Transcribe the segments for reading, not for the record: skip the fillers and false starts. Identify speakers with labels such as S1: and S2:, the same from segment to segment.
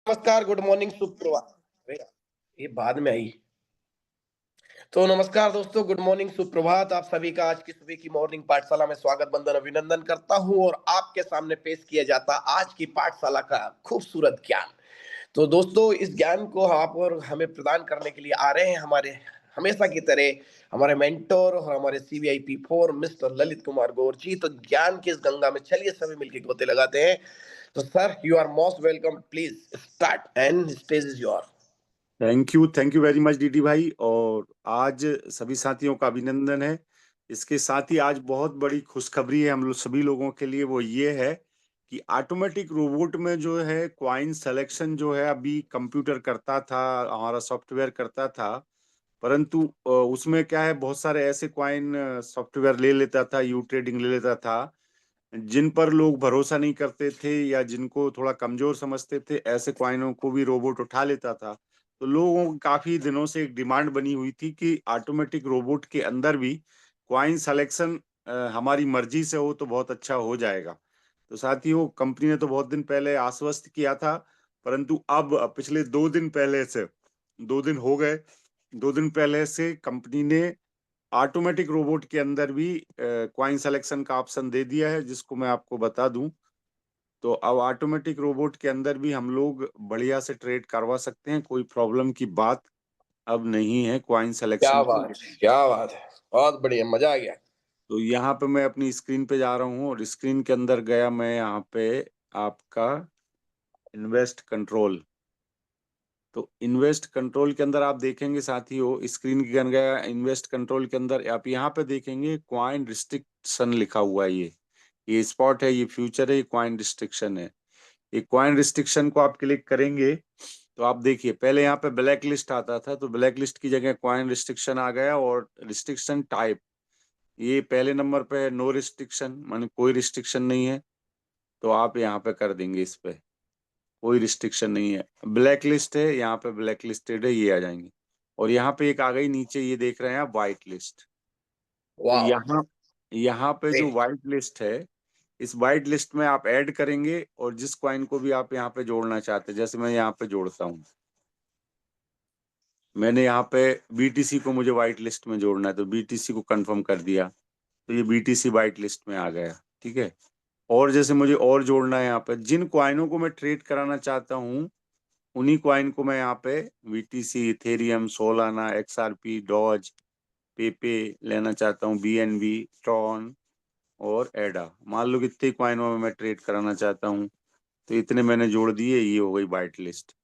S1: नमस्कार, good morning, सुप्रभात। अरे यार, ये बाद में आई। तो नमस्कार दोस्तों, गुड मॉर्निंग, सुप्रभात। आप सभी का आज की सुबह की मॉर्निंग पाठशाला में स्वागत, वंदन, अभिनंदन करता हूँ और आपके सामने पेश किया जाता आज की पाठशाला का खूबसूरत ज्ञान। तो दोस्तों, इस ज्ञान को आप और हमें प्रदान करने के लिए आ रहे हैं हमारे हमेशा की तरह हमारे मेंटोर और हमारे CVIP 4 मिस्टर ललित कुमार गौर जी। तो ज्ञान की इस गंगा में चलिए सभी मिलकर गोते लगाते हैं। तो sir, you are most welcome, please start and stage is your.
S2: Thank you very much DD भाई। और आज सभी साथियों का अभिनंदन है। इसके साथ ही आज बहुत बड़ी खुशखबरी है हम लोग सभी लोगों के लिए। वो ये है कि ऑटोमेटिक रोबोट में जो है क्वाइन सिलेक्शन जो है अभी कंप्यूटर करता था, हमारा सॉफ्टवेयर करता था। परंतु उसमें क्या है, बहुत सारे ऐसे क्वाइन सॉफ्टवेयर ले लेता था, यू ट्रेडिंग ले लेता था, जिन पर लोग भरोसा नहीं करते थे या जिनको थोड़ा कमजोर समझते थे, ऐसे क्वाइनों को भी रोबोट उठा लेता था। तो लोगों को काफी दिनों से एक डिमांड बनी हुई थी कि ऑटोमेटिक रोबोट के अंदर भी क्वाइन सिलेक्शन हमारी मर्जी से हो तो बहुत अच्छा हो जाएगा। तो साथियों, कंपनी ने तो बहुत दिन पहले आश्वस्त किया था, परंतु अब पिछले 2 दिन पहले से, 2 दिन हो गए, 2 दिन पहले से कंपनी ने ऑटोमेटिक रोबोट के अंदर भी क्वाइन सिलेक्शन का ऑप्शन दे दिया है, जिसको मैं आपको बता दूं। तो अब ऑटोमेटिक रोबोट के अंदर भी हम लोग बढ़िया से ट्रेड करवा सकते हैं, कोई प्रॉब्लम की बात अब नहीं है क्वाइन
S1: क्या
S2: सिलेक्शन को
S1: बात
S2: लेकर।
S1: है, क्या बात है। बहुत बढ़िया, मजा आ गया।
S2: तो यहाँ पे मैं अपनी स्क्रीन पे जा रहा हूँ और स्क्रीन के अंदर गया मैं, यहाँ पे आपका इन्वेस्ट कंट्रोल। तो इन्वेस्ट कंट्रोल के अंदर आप देखेंगे साथियों, स्क्रीन के अंदर गया इन्वेस्ट कंट्रोल के अंदर, आप यहाँ पे देखेंगे क्वाइन रिस्ट्रिक्शन लिखा हुआ है। ये स्पॉट है, ये फ्यूचर है, ये क्वाइन रिस्ट्रिक्शन है। ये क्वाइन रिस्ट्रिक्शन को आप क्लिक करेंगे तो आप देखिए, पहले यहाँ पे ब्लैक लिस्ट आता था, तो ब्लैक लिस्ट की जगह क्वाइन रिस्ट्रिक्शन आ गया। और रिस्ट्रिक्शन टाइप ये पहले नंबर पे है, नो रिस्ट्रिक्शन, माने कोई रिस्ट्रिक्शन नहीं है। तो आप यहाँ पे कर देंगे, इस पे कोई रिस्ट्रिक्शन नहीं है। ब्लैक लिस्ट है, यहाँ पे ब्लैक लिस्टेड है, ये आ जाएंगे। और यहाँ पे एक आ गई नीचे, ये देख रहे हैं आप, व्हाइट लिस्ट। तो
S1: वाह।
S2: यहाँ यहाँ पे जो व्हाइट लिस्ट है, इस व्हाइट लिस्ट में आप ऐड करेंगे और जिस कॉइन को भी आप यहाँ पे जोड़ना चाहते हैं, जैसे मैं यहाँ पे जोड़ता हूँ, मैंने यहाँ पे BTC को मुझे व्हाइट लिस्ट में जोड़ना है, तो BTC को कंफर्म कर दिया, तो ये BTC व्हाइट लिस्ट में आ गया। ठीक है। और जैसे मुझे और जोड़ना है, यहाँ पे जिन क्वाइनों को मैं ट्रेड कराना चाहता हूँ, उन्हीं क्वाइन को मैं यहाँ पे BTC, Ethereum, Solana, XRP, Doge, Pepe लेना चाहता हूँ, BNB, ट्रॉन और एडा। मान लो कितने क्वाइनों में मैं ट्रेड कराना चाहता हूँ, तो इतने मैंने जोड़ दिए, ये हो गई व्हाइट लिस्ट।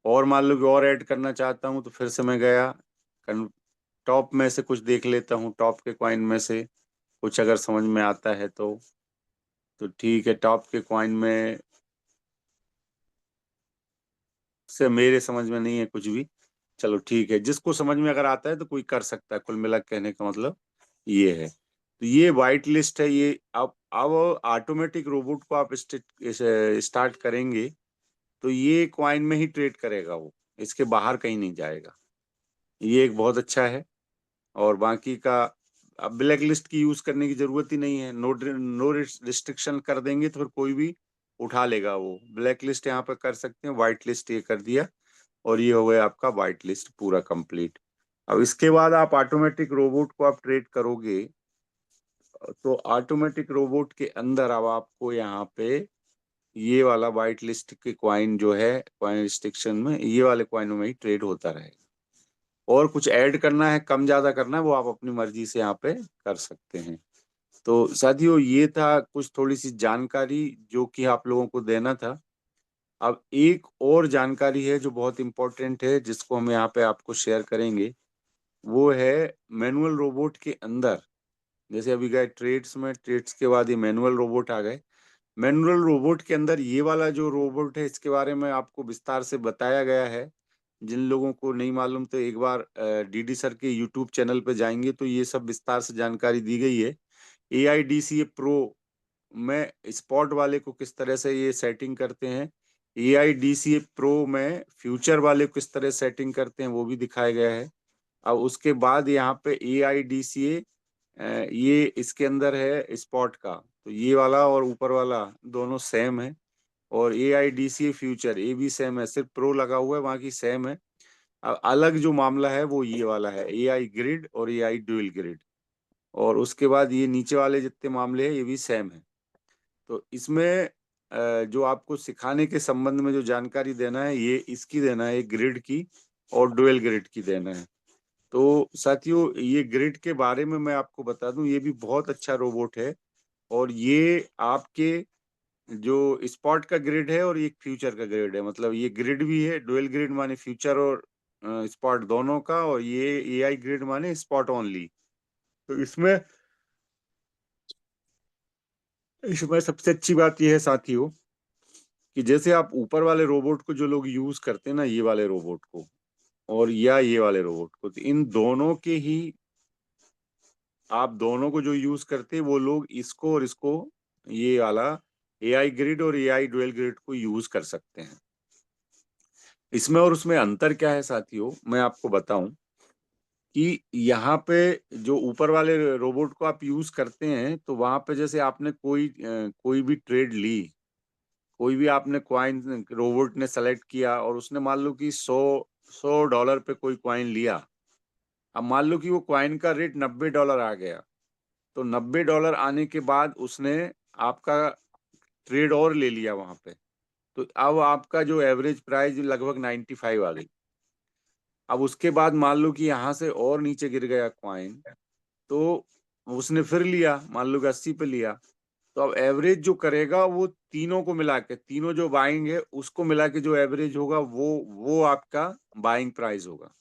S2: और मान लो कि और ऐड करना चाहता हूँ, तो फिर से मैं गया टॉप में से कुछ देख लेता हूँ, टॉप के क्वाइन में से कुछ अगर समझ में आता है तो ठीक है। टॉप के क्वाइन में से मेरे समझ में नहीं है कुछ भी, चलो ठीक है, जिसको समझ में अगर आता है तो कोई कर सकता है, कुल मिला के कहने का मतलब ये है। तो ये व्हाइट लिस्ट है। ये अब ऑटोमेटिक रोबोट को आप स्टार्ट करेंगे तो ये क्वाइन में ही ट्रेड करेगा वो, इसके बाहर कहीं नहीं जाएगा। ये एक बहुत अच्छा है। और बाकी का अब ब्लैक लिस्ट की यूज करने की जरूरत ही नहीं है, नो रिस्ट्रिक्शन कर देंगे तो फिर कोई भी उठा लेगा। वो ब्लैक लिस्ट यहाँ पे कर सकते हैं, व्हाइट लिस्ट ये कर दिया, और ये हो गया आपका व्हाइट लिस्ट पूरा कंप्लीट। अब इसके बाद आप ऑटोमेटिक रोबोट को आप ट्रेड करोगे, तो ऑटोमेटिक रोबोट के अंदर अब आपको यहाँ पे ये वाला व्हाइट लिस्ट के क्वाइन जो है, क्वाइन रिस्ट्रिक्शन में ये वाले क्वाइनों में ही ट्रेड होता रहेगा। और कुछ ऐड करना है, कम ज्यादा करना है, वो आप अपनी मर्जी से यहाँ पे कर सकते हैं। तो साथियों, ये था कुछ थोड़ी सी जानकारी जो कि आप लोगों को देना था। अब एक और जानकारी है जो बहुत इंपॉर्टेंट है, जिसको हम यहाँ पे आपको शेयर करेंगे। वो है मैनुअल रोबोट के अंदर, जैसे अभी गए ट्रेड्स में, ट्रेड्स के बाद ये मैनुअल रोबोट आ गए। मैनुअल रोबोट के अंदर ये वाला जो रोबोट है, इसके बारे में आपको विस्तार से बताया गया है। जिन लोगों को नहीं मालूम तो एक बार DD सर के यूट्यूब चैनल पे जाएंगे तो ये सब विस्तार से जानकारी दी गई है। AIDCA प्रो में स्पॉट वाले को किस तरह से ये सेटिंग करते हैं, AIDCA प्रो में फ्यूचर वाले को किस तरह सेटिंग करते हैं, वो भी दिखाया गया है। अब उसके बाद यहाँ पे AIDCA ये इसके अंदर है स्पॉट का, तो ये वाला और ऊपर वाला दोनों सेम है। और AIDCA फ्यूचर ये भी सेम है, सिर्फ प्रो लगा हुआ है, वहां की सेम है। अलग जो मामला है वो ये वाला है, AI ग्रिड और AI ड्यूल ग्रिड। और उसके बाद ये नीचे वाले जितने मामले हैं ये भी सेम है। तो इसमें जो आपको सिखाने के संबंध में जो जानकारी देना है ये इसकी देना है, ग्रिड की और डुअल ग्रिड की देना है। तो साथियों ये ग्रिड के बारे में मैं आपको बता दूं, ये भी बहुत अच्छा रोबोट है। और ये आपके जो स्पॉट का ग्रिड है और एक फ्यूचर का ग्रिड है, मतलब ये ग्रिड भी है, डुअल ग्रिड माने फ्यूचर और स्पॉट दोनों का, और ये AI ग्रिड माने स्पॉट ओनली। तो इसमें इसमें सबसे अच्छी बात यह है साथियों कि जैसे आप ऊपर वाले रोबोट को जो लोग यूज करते हैं ना, ये वाले रोबोट को और या ये वाले रोबोट को, तो इन दोनों के ही आप दोनों को जो यूज करते हैं वो लोग इसको और इसको, ये वाला AI ग्रिड और AI डुअल ग्रिड को यूज कर सकते हैं। इसमें और उसमें अंतर क्या है साथियों, मैं आपको बताऊं कि यहाँ पे जो ऊपर वाले रोबोट को आप यूज करते हैं तो वहां पे जैसे आपने कोई भी ट्रेड ली, कोई भी आपने क्वाइन रोबोट ने सेलेक्ट किया और उसने मान लो कि $100 पे कोई क्वाइन लिया। अब मान लो कि वो क्वाइन का रेट $90 आ गया, तो $90 आने के बाद उसने आपका ट्रेड और ले लिया वहां पे, तो अब आपका जो एवरेज प्राइस लगभग 95 आ गई। अब उसके बाद मान लो कि यहाँ से और नीचे गिर गया क्वाइन, तो उसने फिर लिया, मान लो कि 80 पे लिया, तो अब एवरेज जो करेगा वो तीनों को मिला के, तीनों जो बाइंग है उसको मिला के जो एवरेज होगा वो आपका बाइंग प्राइस होगा।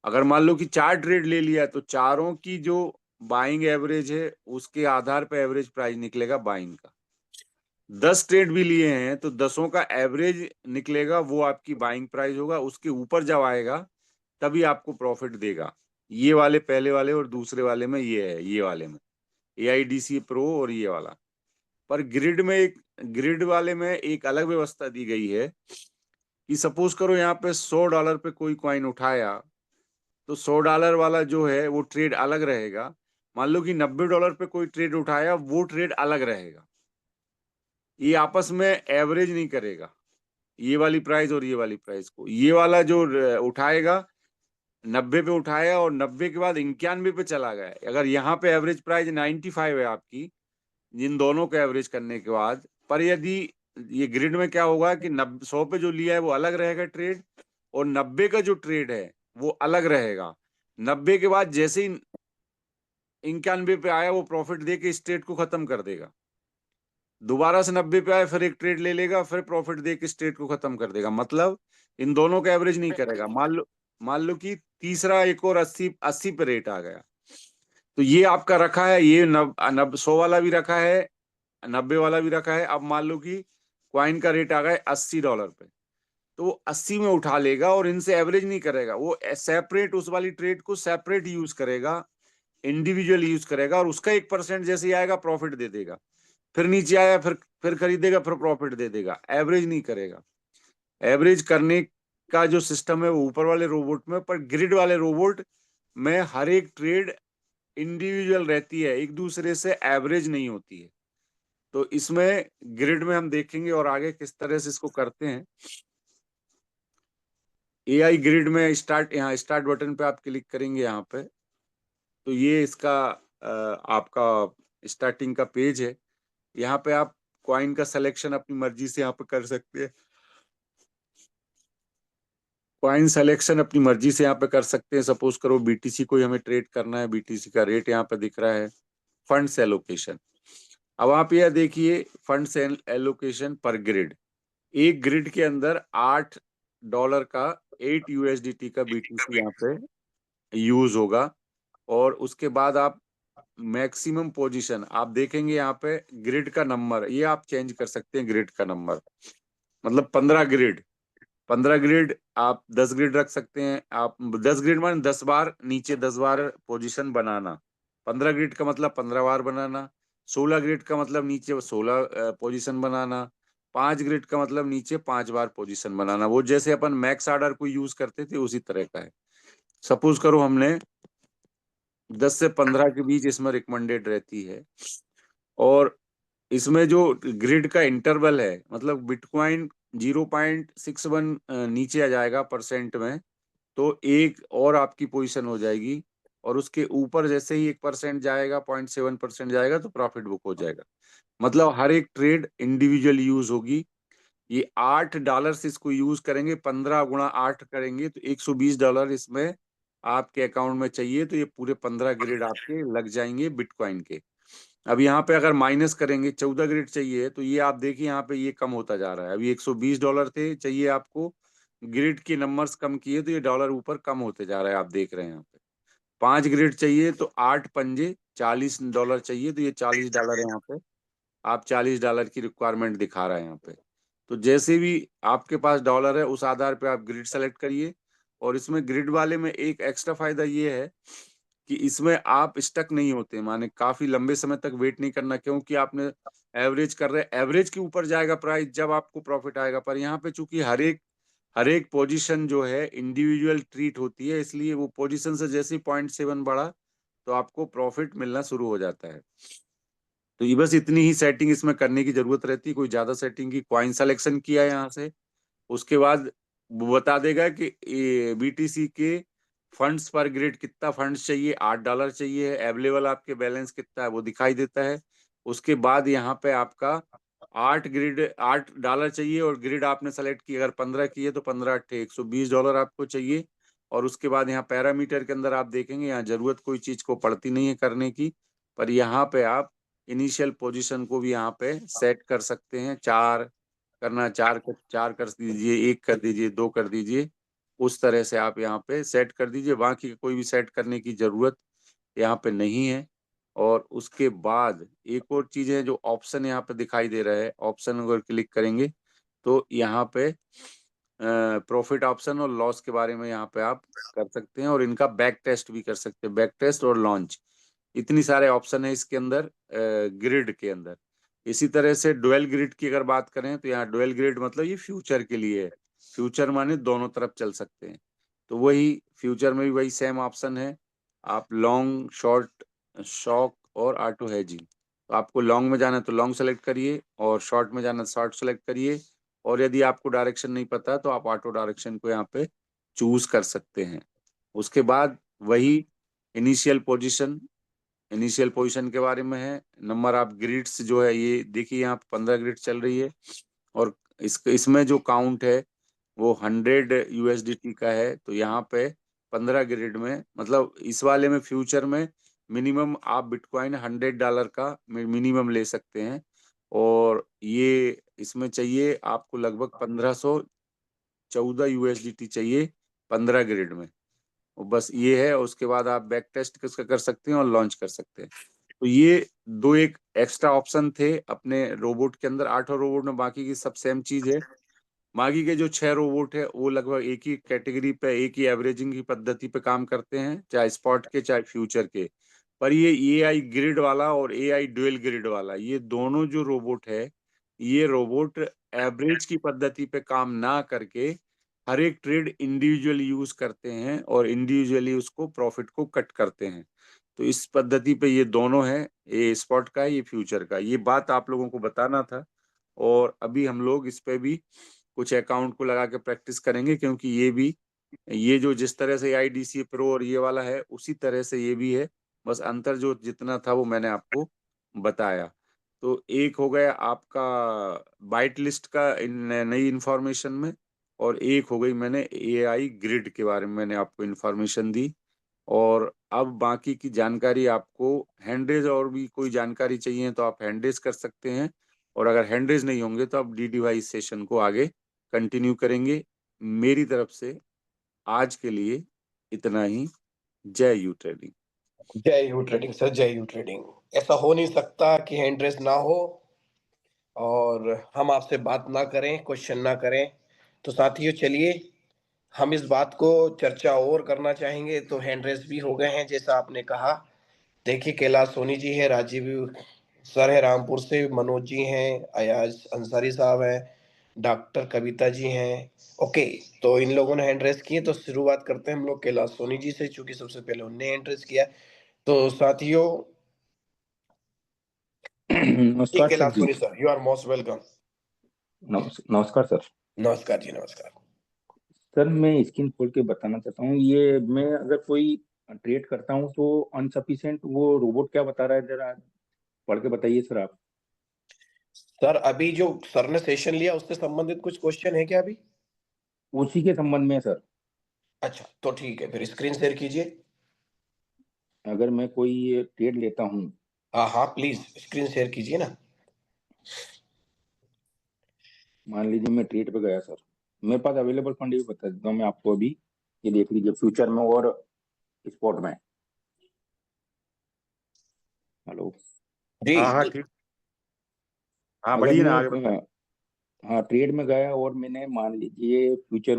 S2: अगर मान लो कि 4 ट्रेड ले लिया तो चारों की जो बाइंग एवरेज है उसके आधार पर एवरेज प्राइस निकलेगा बाइंग का। 10 ट्रेड भी लिए हैं तो 10 का एवरेज निकलेगा, वो आपकी बाइंग प्राइस होगा। उसके ऊपर जब आएगा तभी आपको प्रॉफिट देगा। ये वाले पहले वाले और दूसरे वाले में ये है, ये वाले में AIDC प्रो और ये वाला। पर ग्रिड वाले में एक अलग व्यवस्था दी गई है कि सपोज करो यहाँ पे $100 पे कोई क्वाइन उठाया, तो $100 वाला जो है वो ट्रेड अलग रहेगा। मान लो कि $90 पे कोई ट्रेड उठाया, वो ट्रेड अलग रहेगा। ये आपस में एवरेज नहीं करेगा, ये वाली प्राइस और ये वाली प्राइस को। ये वाला जो उठाएगा 90 पे उठाया और 90 के बाद 91 पे चला गया, अगर यहाँ पे एवरेज प्राइस 95 है आपकी, जिन दोनों को एवरेज करने के बाद, पर यदि ये ग्रिड में क्या होगा कि 100 पे जो लिया है वो अलग रहेगा ट्रेड, और 90 का जो ट्रेड है वो अलग रहेगा। 90 के बाद जैसे ही 91 पे आया वो प्रॉफिट दे के स्ट्रेट को खत्म कर देगा। दोबारा से 90 पे आए फिर एक ट्रेड ले लेगा, फिर प्रॉफिट दे के स्ट्रेट को खत्म कर देगा। मतलब इन दोनों का एवरेज नहीं करेगा। मान लो कि तीसरा एक और 80 पे रेट आ गया, तो ये आपका रखा है, ये 100 वाला भी रखा है, 90 वाला भी रखा है। अब मान लो कि क्वाइन का रेट आ गया $80 पे, तो वो 80 में उठा लेगा और इनसे एवरेज नहीं करेगा, वो सेपरेट उस वाली ट्रेड को सेपरेट यूज करेगा, इंडिविजुअल यूज करेगा, और उसका 1% जैसे ही आएगा प्रॉफिट दे देगा। फिर नीचे आया, फिर खरीदेगा, फिर प्रॉफिट दे देगा, एवरेज नहीं करेगा। एवरेज करने का जो सिस्टम है वो ऊपर वाले रोबोट में, पर ग्रिड वाले रोबोट में हर एक ट्रेड इंडिविजुअल रहती है, एक दूसरे से एवरेज नहीं होती है। तो इसमें ग्रिड में हम देखेंगे और आगे किस तरह से इसको करते हैं। AI ग्रिड में यहाँ स्टार्ट बटन पे आप क्लिक करेंगे यहाँ पे, तो ये इसका आपका स्टार्टिंग का पेज है। यहाँ पे आप कॉइन का सिलेक्शन अपनी मर्जी से यहाँ पे कर सकते हैं। कॉइन सिलेक्शन अपनी मर्जी से यहाँ पे कर सकते हैं। सपोज करो BTC कोई हमें ट्रेड करना है, BTC का रेट यहाँ पे दिख रहा है। फंड्स एलोकेशन, अब आप यह देखिए, फंड्स एलोकेशन पर ग्रिड, एक ग्रिड के अंदर $8 का 8 USDT का BTC यहाँ पे यूज होगा। और उसके बाद आप मैक्सिमम पोजीशन आप देखेंगे यहाँ पे, ग्रिड का नंबर ये आप चेंज कर सकते हैं। ग्रिड का नंबर मतलब 15 ग्रिड आप 10 ग्रिड रख सकते हैं। आप 10 ग्रिड मान 10 बार नीचे 10 बार पोजीशन बनाना। 15 ग्रिड का मतलब 15 बार बनाना। 16 ग्रिड का मतलब नीचे 16 पोजीशन बनाना। 5 ग्रिड का मतलब नीचे 5 बार पोजीशन बनाना। वो जैसे अपन मैक्स ऑर्डर को यूज करते थे उसी तरह का है। सपोज करो हमने 10 से 15 के बीच इसमें रिकमेंडेड रहती है। और इसमें जो ग्रिड का इंटरवल है, मतलब बिटकॉइन 0.61 नीचे आ जाएगा परसेंट में, तो एक और आपकी पोजीशन हो जाएगी, और उसके ऊपर जैसे ही 1% जाएगा, 0.7% जाएगा, तो प्रॉफिट बुक हो जाएगा। मतलब हर एक ट्रेड इंडिविजुअल यूज होगी। ये $8 से इसको यूज करेंगे, 15 गुणा 8 करेंगे तो $120 इसमें आपके अकाउंट में चाहिए। तो ये पूरे 15 ग्रिड आपके लग जाएंगे बिटकॉइन के। अब यहाँ पे अगर माइनस करेंगे, 14 ग्रिड चाहिए, तो ये आप देखिए यहाँ पे ये कम होता जा रहा है। अभी $120 थे, चाहिए आपको, ग्रिड के नंबर्स कम किए तो ये डॉलर ऊपर कम होते जा रहा है, आप देख रहे हैं यहाँ पे। 5 ग्रिड चाहिए तो 8 पंजे $40 चाहिए, तो ये $40 है यहाँ पे। आप $40 की रिक्वायरमेंट दिखा रहा है यहाँ पे। तो जैसे भी आपके पास डॉलर है, उस आधार पे आप ग्रिड सेलेक्ट करिए। और इसमें ग्रिड वाले में एक एक्स्ट्रा फायदा ये है कि इसमें आप स्टक नहीं होते, माने काफी लंबे समय तक वेट नहीं करना, क्योंकि आपने एवरेज कर रहे, एवरेज के ऊपर जाएगा प्राइस जब आपको प्रॉफिट आएगा। पर यहाँ पे चूंकि हर एक पोजीशन जो है इंडिविजुअल ट्रीट होती है, इसलिए वो पोजीशन से जैसे ही 0.7 बढ़ा तो आपको प्रॉफिट मिलना शुरू हो जाता है। तो ये बस इतनी ही सेटिंग इसमें करने की जरूरत रहती है, कोई ज्यादा सेटिंग की। कॉइन सिलेक्शन किया है यहाँ से, उसके बाद वो बता देगा कि बीटीसी के फंड्स पर ग्रिड कितना फंड्स चाहिए, $8 चाहिए, अवेलेबल आपके बैलेंस कितना है वो दिखाई देता है। उसके बाद यहाँ पे आपका 8 चाहिए, और ग्रिड आपने सेलेक्ट की, अगर 15 की है तो 15 अट्ठे $120 आपको चाहिए। और उसके बाद यहाँ पैरामीटर के अंदर आप देखेंगे, यहाँ जरूरत कोई चीज को पड़ती नहीं है करने की, पर यहाँ पे आप इनिशियल पोजीशन को भी यहाँ पे सेट कर सकते हैं। 4 करना, 4 कर दीजिए, 1 कर दीजिए, 2 कर दीजिए, उस तरह से आप यहाँ पे सेट कर दीजिए। बाकी कोई भी सेट करने की जरूरत यहाँ पे नहीं है। और उसके बाद एक और चीज है, जो ऑप्शन यहाँ पे दिखाई दे रहा है, ऑप्शन अगर क्लिक करेंगे तो यहाँ पे प्रॉफिट ऑप्शन और लॉस के बारे में यहाँ पे आप कर सकते हैं, और इनका बैक टेस्ट भी कर सकते हैं, बैक टेस्ट और लॉन्च। इतनी सारे ऑप्शन है इसके अंदर, ग्रिड के अंदर। इसी तरह से डुअल ग्रिड की अगर बात करें, तो यहाँ डुअल ग्रिड मतलब ये फ्यूचर के लिए है। फ्यूचर माने दोनों तरफ चल सकते हैं। तो वही फ्यूचर में भी वही सेम ऑप्शन है। आप लॉन्ग, शॉर्ट, शॉक और ऑटो हेजिंग। तो आपको लॉन्ग में जाना है तो लॉन्ग सेलेक्ट करिए, और शॉर्ट में जाना है शॉर्ट सेलेक्ट करिए। और यदि आपको डायरेक्शन नहीं पता तो आप ऑटो डायरेक्शन को यहाँ पे चूज कर सकते हैं। उसके बाद वही इनिशियल पोजीशन, इनिशियल पोजीशन के बारे में है। नंबर ऑफ ग्रिड्स जो है, ये देखिए यहाँ पे 15 ग्रिड चल रही है, और इसमें जो काउंट है वो 100 यूएसडीटी का है। तो यहाँ पे 15 ग्रिड में, मतलब इस वाले में फ्यूचर में मिनिमम आप बिटकॉइन $100 का मिनिमम ले सकते हैं। और ये इसमें चाहिए आपको लगभग 1514 यूएसडीटी चाहिए 15 ग्रिड में। और बस ये है। उसके बाद आप बैक टेस्ट किसका कर सकते हैं और लॉन्च कर सकते हैं। तो ये दो एक एक्स्ट्रा ऑप्शन थे अपने रोबोट के अंदर, 8 रोबोट में। बाकी की सब सेम चीज है। बाकी के जो 6 रोबोट है वो लगभग एक ही कैटेगरी पे, एक ही एवरेजिंग की पद्धति पे काम करते हैं, चाहे स्पॉट के चाहे फ्यूचर के। पर ये एआई ग्रिड वाला और एआई डुअल ग्रिड वाला, ये दोनों जो रोबोट है, ये रोबोट एवरेज की पद्धति पे काम ना करके हर एक ट्रेड इंडिविजुअली यूज करते हैं, और इंडिविजुअली उसको प्रॉफिट को कट करते हैं। तो इस पद्धति पे ये दोनों है, ये स्पॉट का है, ये फ्यूचर का। ये बात आप लोगों को बताना था। और अभी हम लोग इस पे भी कुछ अकाउंट को लगा के प्रैक्टिस करेंगे, क्योंकि ये जो जिस तरह से आईडीसी प्रो और ये वाला है, उसी तरह से ये भी है। बस अंतर जो जितना था वो मैंने आपको बताया। तो एक हो गया आपका बाइट लिस्ट का नई इंफॉर्मेशन में, और एक हो गई मैंने एआई ग्रिड के बारे में मैंने आपको इंफॉर्मेशन दी। और अब बाकी की जानकारी आपको हैंडरेज, और भी कोई जानकारी चाहिए तो आप हैंडरेज कर सकते हैं। और अगर हैंडरेज नहीं होंगे तो आप डी डिवाइस सेशन को आगे कंटिन्यू करेंगे। मेरी तरफ से आज के लिए इतना ही। जय U trading.
S1: Jai U trading sir, जय यू ट्रेडिंग। ऐसा हो नहीं सकता कि हैंड रेस ना हो और हम आपसे बात ना करें, क्वेश्चन ना करें। तो साथियों, चलिए हम इस बात को चर्चा और करना चाहेंगे। तो हैंड रेस भी हो गए हैं जैसा आपने कहा। देखिए, कैलाश सोनी जी है, राजीव सर है रामपुर से, मनोज जी हैं, अयाज अंसारी साहब हैं, डॉक्टर कविता जी हैं। ओके, तो इन लोगों ने हैंड रेस किए, तो शुरुआत करते हैं हम लोग कैलाश सोनी जी से, चूंकि सबसे पहले उनने हैंड रेस किया। तो साथियों, जी
S3: नमस्कार sir
S1: Kailash
S3: ji.
S1: Soni sir, you are most welcome.
S3: नमस्कार सर।
S1: नमस्कार जी, नमस्कार।
S3: सर मैं स्क्रीन खोल के बताना चाहता हूँ, ये मैं अगर कोई ट्रेड करता हूँ तो अनसफिशिएंट वो रोबोट क्या बता रहा है, जरा पढ़ के बताइए सर आप।
S1: सर अभी जो सर ने सेशन लिया उससे संबंधित कुछ क्वेश्चन है क्या अभी?
S3: उसी के संबंध में सर।
S1: अच्छा, तो ठीक है, फिर स्क्रीन शेयर कीजिए।
S3: अगर मैं कोई ट्रेड लेता हूँ,
S1: हाँ हाँ, प्लीज स्क्रीन शेयर कीजिए ना।
S3: मान लीजिए मैं ट्रेड पे गया सर, मेरे पास अवेलेबल फंड भी बता देता हूँ मैं आपको अभी। ये देख लीजिए, फ्यूचर में और स्पॉट में। हेलो।
S1: जी
S2: हाँ हाँ
S1: जी।
S2: ठीक। हाँ
S3: अगर
S2: बढ़िया ना,
S3: मैं
S2: आगे बताइए।
S3: हाँ ट्रेड में गया और मैंने मान लीजिए फ्यूचर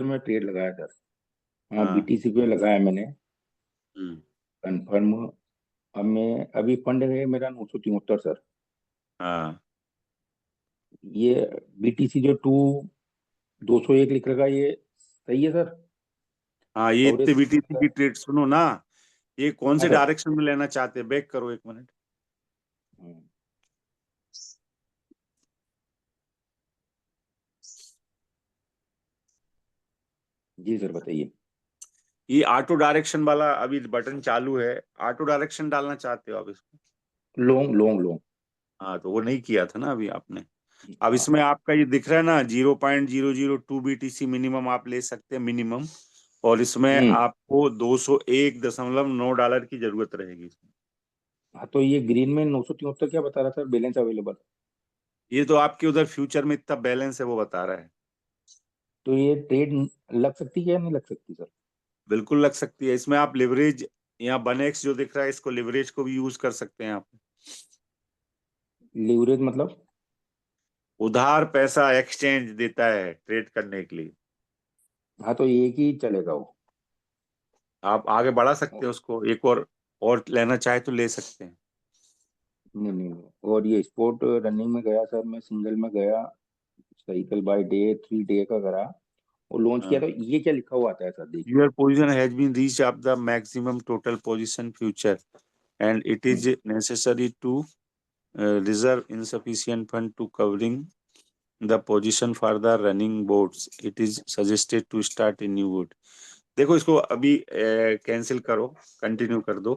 S3: में ट्रेड लगाया सर। हाँ
S2: हाँ।
S3: बीटीसी पे लगाया मैंने,
S2: हम्म।
S3: कन्फर्म। अब मैं अभी फंड है मेरा 973 सर।
S2: हाँ
S3: ये बीटीसी जो 201 लिख रखा है, ये सही है सर?
S2: हाँ, ये
S3: कवरेज
S2: इतने
S3: सही
S2: बीटीसी
S3: है
S2: की
S3: सर?
S2: ट्रेड सुनो ना। ये कौन
S3: हाँ
S2: से
S3: सर।
S2: डायरेक्शन में लेना चाहते हैं, बैक करो 1 मिनट।
S3: हम्म, जी सर बताइए।
S2: ये ऑटो डायरेक्शन वाला अभी बटन चालू है, ऑटो डायरेक्शन डालना चाहते हो आप इसमें?
S3: Long long long.
S2: हाँ, तो वो नहीं किया था ना अभी आपने। अब
S3: हाँ।
S2: इसमें आपका ये दिख रहा है ना, 0.002 BTC मिनिमम आप ले सकते हैं मिनिमम। और इसमें
S3: हम्म।
S2: आपको $201.9 की जरूरत रहेगी।
S3: हाँ तो ये ग्रीन में 973 क्या बता रहा था, बैलेंस अवेलेबल?
S2: ये तो आपके उधर फ्यूचर में इतना बैलेंस है वो बता रहा है।
S3: तो ये ट्रेड लग सकती है या नहीं लग सकती सर?
S2: बिल्कुल लग सकती है, इसमें आप लिवरेज, यहाँ 1x जो दिख रहा है, इसको लिवरेज को भी यूज कर सकते हैं आप।
S3: लीवरेज मतलब?
S2: उधार पैसा एक्सचेंज देता है ट्रेड करने के लिए।
S3: हाँ तो एक ही चलेगा वो?
S2: आप आगे बढ़ा सकते हैं उसको, एक और लेना चाहे तो ले सकते हैं।
S3: नहीं नहीं नहीं। और ये स्पोर्ट रनिंग में गया सर, मैं सिंगल में गया, साइकिल बाय डे 3 डे का करा और लॉन्च किया, तो ये क्या लिखा हुआ आता है सर, देखिए।
S2: Your position has been reach of the maximum total position future and it is necessary to reserve insufficient fund to covering the position for the running boats. It is suggested to start a new boat. देखो इसको अभी cancel करो, continue कर दो।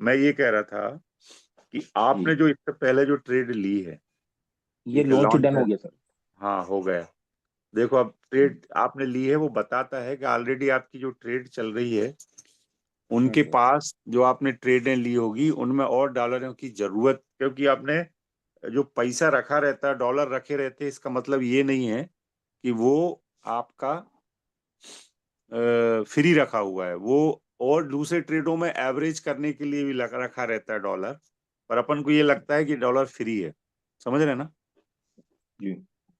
S2: मैं ये कह रहा था कि
S3: जी,
S2: आपने जो इससे पहले जो ट्रेड ली है,
S3: ये
S2: ठीक है,
S3: लॉन्च
S2: लॉन्च
S3: डन
S2: है।
S3: हो गया सर।
S2: हाँ हो गया। देखो अब ट्रेड आपने ली है वो बताता है कि ऑलरेडी आपकी जो ट्रेड चल रही है,
S3: हाँ
S2: उनके
S3: सर।
S2: पास जो आपने ट्रेडें ली होगी उनमें और डॉलरों की जरूरत, क्योंकि आपने जो पैसा रखा रहता है, डॉलर रखे रहते हैं, इसका मतलब ये नहीं है कि वो आपका फ्री रखा हुआ है वो। और दूसरे ट्रेडों में एवरेज करने के लिए भी रखा रहता है डॉलर, पर अपन को ये लगता है कि डॉलर फ्री है। समझ रहे हैं ना?
S3: जी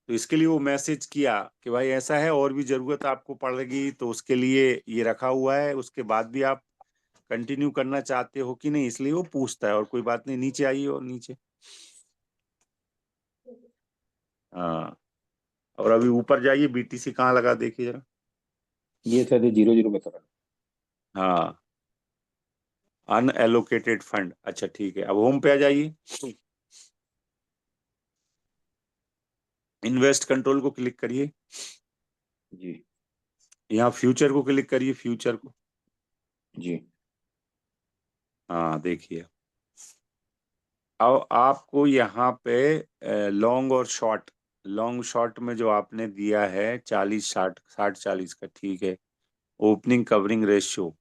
S2: तो इसके लिए वो मैसेज किया कि भाई ऐसा है, और भी जरूरत आपको पड़ेगी तो उसके लिए ये रखा हुआ है, उसके बाद भी आप कंटिन्यू करना चाहते हो कि नहीं, इसलिए वो पूछता है। और कोई बात नहीं, नीचे आइए और नीचे। हाँ, और अभी ऊपर जाइए, बीटीसी कहाँ लगा देखिए जरा।
S3: ये सर 0 0 बता रहा
S2: हाँ, अनएलोकेटेड फंड। अच्छा ठीक है, अब होम पे आ जाइए, इन्वेस्ट कंट्रोल को क्लिक करिए,
S3: है। जी
S2: यहाँ फ्यूचर को क्लिक करिए, फ्यूचर को।
S3: जी।
S2: हाँ देखिए, अब आपको यहाँ पे लॉन्ग और शॉर्ट, लॉन्ग शॉर्ट में जो आपने दिया है 40 60 60 40 का, ठीक है। ओपनिंग कवरिंग रेशियो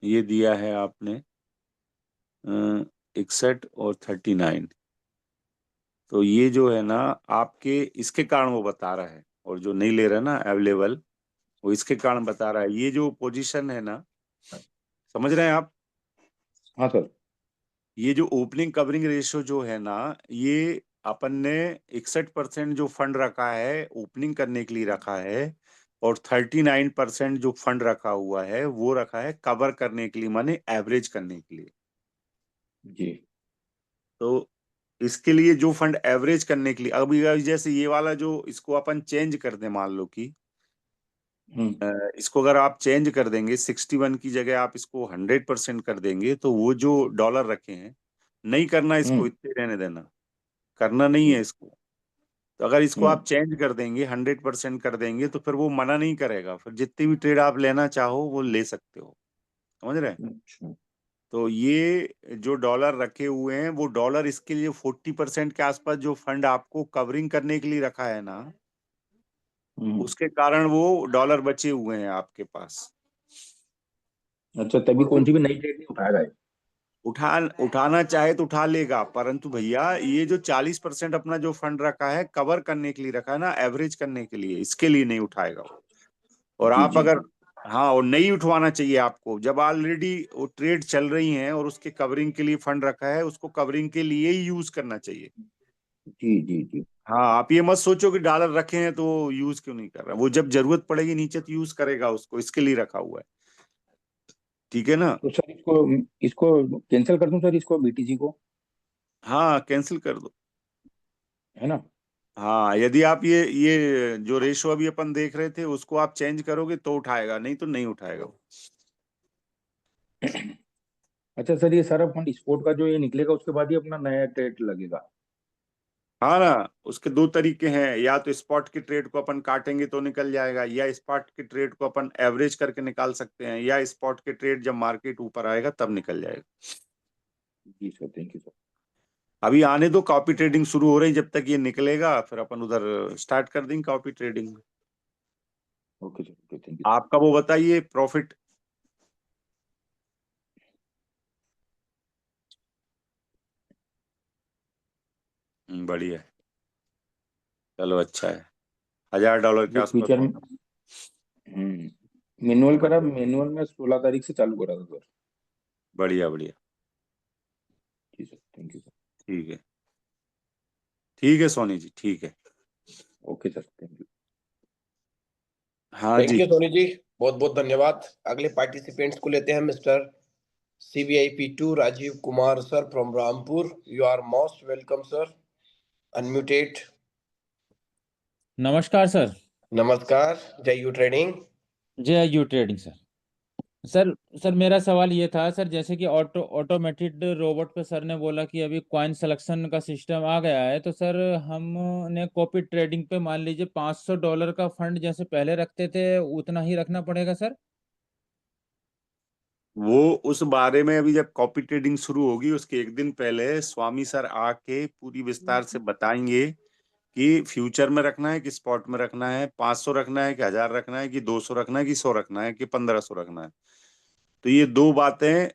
S2: ये दिया है आपने 61 और 39। तो ये जो है ना आपके, इसके कारण वो बता रहा है, और जो नहीं ले रहा ना अवेलेबल, वो इसके कारण बता रहा है। ये जो पोजीशन है ना, समझ रहे हैं आप?
S3: हाँ सर।
S2: ये जो ओपनिंग कवरिंग रेशियो जो है ना, ये अपन ने 61% जो फंड रखा है ओपनिंग करने के लिए रखा है, और 39% जो फंड रखा हुआ है वो रखा है कवर करने के लिए, माने एवरेज करने के लिए।
S3: जी।
S2: तो इसके लिए जो फंड एवरेज करने के लिए, अभी जैसे ये वाला जो इसको अपन चेंज कर दें, मान लो कि
S3: हम्म।
S2: इसको अगर आप चेंज कर देंगे, 61 की जगह आप इसको 100% कर देंगे, तो वो जो डॉलर रखे हैं नहीं करना इसको,
S3: हम्म
S2: इतने रहने देना, करना नहीं है इसको। तो अगर इसको
S3: हम्म
S2: आप चेंज कर देंगे, 100% कर देंगे, तो फिर वो मना नहीं करेगा, फिर जितनी भी ट्रेड आप लेना चाहो वो ले सकते हो, समझ रहे हैं।
S3: अच्छा
S2: तो ये जो डॉलर रखे हुए हैं, वो डॉलर इसके लिए 40% के आसपास जो फंड आपको कवरिंग करने के लिए रखा है ना,
S3: हम्म
S2: उसके कारण वो डॉलर बचे हुए हैं आपके पास।
S3: अच्छा, तभी
S2: और
S3: कौन
S2: वो
S3: सी भी नई ट्रेड नहीं उठाएगा ये?
S2: उठाना चाहे तो उठा लेगा, परंतु भैया ये जो 40% अपना जो फंड रखा है, कवर करने के लिए रखा है ना, एवरेज करने के लिए, इसके लिए नहीं उठाएगा वो। और
S3: जी
S2: आप
S3: जी
S2: अगर,
S3: जी।
S2: हाँ, और नहीं उठवाना चाहिए आपको, जब ऑलरेडी वो ट्रेड चल रही हैं और उसके कवरिंग के लिए फंड रखा है, उसको कवरिंग के लिए ही यूज करना चाहिए।
S3: जी जी जी।
S2: हाँ, आप ये मत सोचो कि डॉलर रखे हैं तो यूज क्यों नहीं कर रहा, वो जब जरूरत पड़ेगी नीचे तो यूज करेगा उसको, इसके लिए रखा हुआ है, ठीक है ना।
S3: तो सर इसको इसको कैंसिल कर दूं सर, इसको बीटीसी को,
S2: हाँ, कैंसिल कर दो।
S3: है ना?
S2: हाँ, यदि आप ये जो रेशो अभी अपन देख रहे थे उसको आप चेंज करोगे तो उठाएगा, नहीं तो नहीं उठाएगा वो।
S3: अच्छा सर, ये सारा फंड स्पोर्ट का जो ये निकलेगा उसके बाद ही अपना नया ट्रेड लगेगा?
S2: हाँ ना, उसके दो तरीके हैं, या तो स्पॉट की ट्रेड को अपन काटेंगे तो निकल जाएगा, या स्पॉट की ट्रेड को अपन एवरेज करके निकाल सकते हैं, या स्पॉट की ट्रेड जब मार्केट ऊपर आएगा तब निकल जाएगा।
S3: जी सर, थैंक यू सर।
S2: अभी आने दो, कॉपी ट्रेडिंग शुरू हो रही, जब तक ये निकलेगा फिर अपन उधर स्टार्ट कर देंगे copy trading.
S3: Okay sir, okay, thank you sir.
S2: आपका वो बताइए प्रॉफिट। बढ़िया है, चलो अच्छा है, $1000 के
S3: ये
S2: आसपास
S3: फ्यूचर में
S2: होगा।
S3: मैनुअल करा,
S2: बढ़िया
S3: मैनुअल में 16 तारीख से चालू करा था सर।
S2: बढ़िया बढ़िया।
S3: जी सर, थैंक यू सर।
S2: ठीक है, ठीक है सोनी जी, ठीक है।
S3: Okay sir, thank you.
S2: हाँ
S1: थैंक
S2: जी।
S1: यू सोनी जी, बहुत बहुत धन्यवाद। अगले पार्टिसिपेंट्स को लेते हैं, mister CVIP2 Rajeev Kumar sir from Rampur. You are most welcome sir, unmuted.
S4: नमस्कार सर।
S1: नमस्कार, Jai U trading.
S4: Jai U trading sir. Sir sir मेरा सवाल ये था सर, जैसे कि ऑटोमेटेड रोबोट पे सर ने बोला कि अभी कॉइन सिलेक्शन का सिस्टम आ गया है, तो सर हमने कॉपी ट्रेडिंग पे मान लीजिए $500 का फंड जैसे पहले रखते थे उतना ही रखना पड़ेगा सर?
S2: वो उस बारे में अभी जब कॉपी ट्रेडिंग शुरू होगी उसके एक दिन पहले स्वामी सर आके पूरी विस्तार से बताएंगे कि फ्यूचर में रखना है कि स्पॉट में रखना है, 500 रखना है कि 1000 रखना है कि 200 रखना है कि 100 रखना है कि 1500 रखना है। तो ये दो बातें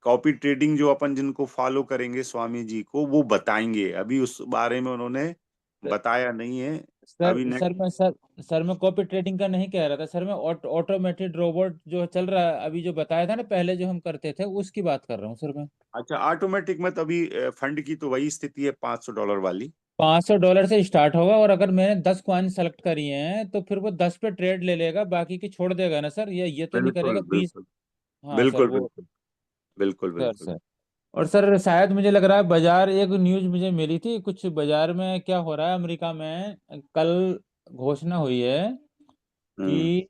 S2: कॉपी ट्रेडिंग जो अपन जिनको फॉलो करेंगे स्वामी जी को वो बताएंगे, अभी उस बारे में उन्होंने बताया नहीं है।
S4: सर
S2: अभी
S4: सर
S2: नेक्स्ट,
S4: मैं सर सर मैं कॉपी ट्रेडिंग का नहीं कह रहा था सर, मैं ऑटोमेटेड रोबोट जो चल रहा है अभी, जो बताया था ना पहले जो हम करते थे, उसकी बात कर रहा हूँ सर मैं।
S2: अच्छा, ऑटोमेटिक में तो अभी फंड की तो वही स्थिति है, $500 वाली।
S4: $500 से स्टार्ट होगा, और अगर मैंने 10 कॉइन सेलेक्ट करी हैं तो फिर वो 10 पे ट्रेड ले लेगा, बाकी की छोड़ देगा ना सर? ये तो नहीं
S2: बिल्कुल
S4: करेगा 20?
S2: बिल्कुल
S4: हाँ सर
S2: बिल्कुल
S4: वो।
S2: बिल्कुल बिल्कुल
S4: सर
S2: बिल्कुल।
S4: सर और सर शायद मुझे लग रहा है बाजार, एक न्यूज मुझे मिली थी कुछ, बाजार में क्या हो रहा है अमेरिका में, कल घोषणा हुई है
S2: हम्म।
S4: कि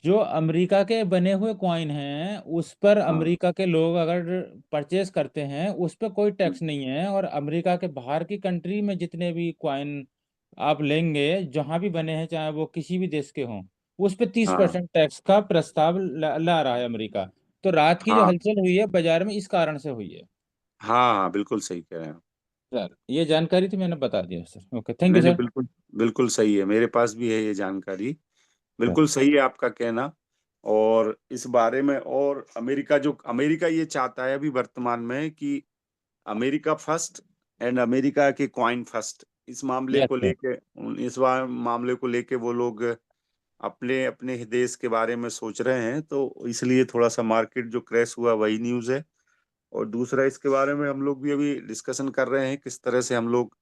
S4: जो अमेरिका के बने हुए कॉइन हैं उस पर
S2: हाँ
S4: अमेरिका के लोग अगर परचेज करते हैं उस पर कोई टैक्स नहीं है, और अमेरिका के बाहर की कंट्री में जितने भी कॉइन आप लेंगे जहां भी बने हैं, चाहे वो किसी भी देश के हों, उस पर तीस
S2: हाँ
S4: परसेंट टैक्स का प्रस्ताव ला रहा है अमेरिका। तो रात की जो
S2: हाँ
S4: हलचल हुई है बाजार में इस कारण से हुई है।
S2: हाँ हाँ, बिल्कुल सही कह रहे हैं आप।
S4: सर ये जानकारी थी, मैंने बता दिया सर। ओके, थैंक यू
S2: नहीं नहीं,
S4: सर।
S2: बिल्कुल बिल्कुल सही है, मेरे पास भी है ये जानकारी।
S4: सर
S2: बिल्कुल सही है आपका कहना। और इस बारे में, और अमेरिका ये चाहता है अभी वर्तमान में कि अमेरिका फर्स्ट एंड अमेरिका के कॉइन फर्स्ट, इस मामले
S4: यस
S2: को
S4: सर।
S2: लेके, मामले को लेके वो लोग अपने अपने ही देश के बारे में सोच रहे हैं, तो इसलिए थोड़ा सा मार्केट जो क्रैश हुआ वही न्यूज़ है। और दूसरा, इसके बारे में हम लोग भी अभी डिस्कशन कर रहे हैं किस तरह से हम लोग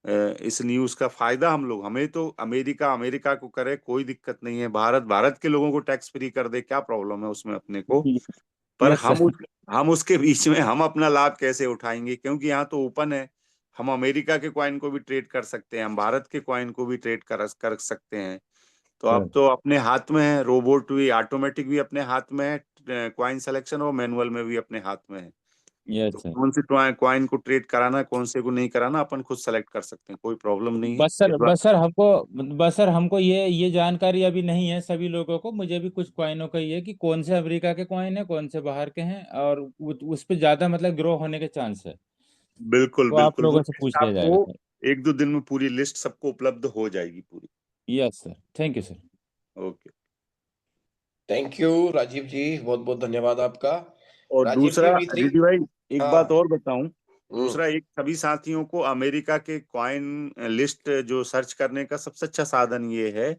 S2: इस न्यूज़ का फायदा, हम लोग, हमें तो अमेरिका अमेरिका को करे कोई दिक्कत नहीं है, भारत भारत के लोगों को टैक्स फ्री कर दे, क्या प्रॉब्लम है उसमें अपने को। पर
S4: यस सर।
S2: हम उसके बीच में हम अपना लाभ कैसे उठाएंगे, क्योंकि यहाँ तो ओपन है, हम अमेरिका के कॉइन को भी ट्रेड कर सकते हैं, हम भारत के कॉइन को भी ट्रेड कर सकते हैं। तो अब
S4: सर
S2: तो अपने हाथ में है, रोबोट भी ऑटोमेटिक भी अपने हाथ में है, क्वाइन सिलेक्शन और मैनुअल में भी अपने हाथ में है।
S4: यस
S2: तो
S4: सर।
S2: कौन से कॉइन को ट्रेड कराना है, कौन से को नहीं कराना, अपन खुद सेलेक्ट कर सकते हैं, कोई प्रॉब्लम नहीं है इस बार।
S4: बस सर हमको ये जानकारी अभी नहीं है सभी लोगों को, मुझे भी कुछ कॉइनों का ये कि कौन से अमेरिका के कॉइन है, कौन से बाहर के हैं, और उस पे ज्यादा मतलब ग्रो होने के चांस है।
S2: बिल्कुल
S4: वो आप
S2: बिल्कुल, वो
S4: लोगों से
S2: लिस्ट
S4: पूछ लिया
S2: आपको
S4: जाएगा सर।
S2: 1-2 दिन में पूरी लिस्ट सबको उपलब्ध हो जाएगी पूरी।
S4: Yes sir, thank you sir.
S2: Okay.
S1: Thank you Rajiv ji, बहुत बहुत धन्यवाद आपका।
S2: और
S1: राजीव
S2: दूसरा
S1: जी वी3।
S2: रिद्धि भाई, एक
S1: हाँ।
S2: बात और बताऊं।
S1: हम्म।
S2: दूसरा, एक सभी साथियों को अमेरिका के कॉइन लिस्ट जो सर्च करने का सबसे अच्छा साधन ये है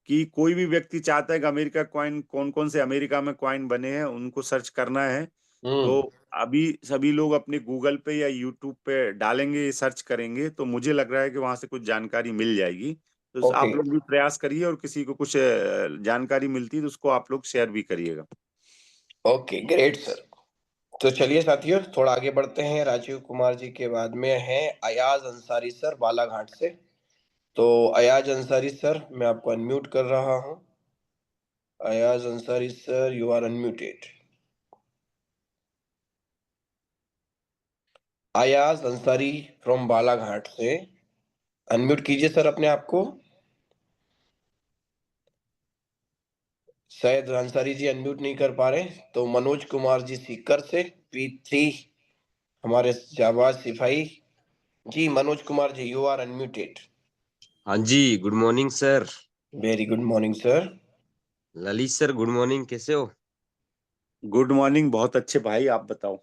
S2: कि कोई भी व्यक्ति चाहता है कि अमेरिका कॉइन कौन कौन से अमेरिका में कॉइन बने हैं उनको सर्च करना है, तो
S1: हम्म।
S2: अभी सभी लोग अपने गूगल पे या यूट्यूब पे डालेंगे, सर्च करेंगे, तो मुझे लग रहा है कि वहां से कुछ जानकारी मिल जाएगी। तो
S1: ओके।
S2: आप लोग भी प्रयास करिए, और किसी को कुछ जानकारी मिलती है तो उसको आप लोग शेयर भी करिएगा।
S1: Okay great sir. तो चलिए साथियों, थोड़ा आगे बढ़ते हैं। राजीव कुमार जी के बाद में हैं अयाज अंसारी सर बालाघाट से। तो अयाज अंसारी सर, मैं आपको अनम्यूट कर रहा हूं। Ayaz Ansari sir, you are unmuted. Ayaz Ansari from Balaghat से, अनम्यूट कीजिए सर अपने आप को। शायद अंसारी जी अनम्यूट नहीं कर पा रहे। तो मनोज कुमार जी सीकर से, P3, हमारे जाबाज सिपाही जी। Manoj Kumar ji, you are unmuted.
S5: हाँ जी, good morning sir.
S1: Very good morning sir.
S5: Lalit sir, good morning, कैसे हो?
S2: गुड मॉर्निंग, बहुत अच्छे भाई, आप बताओ।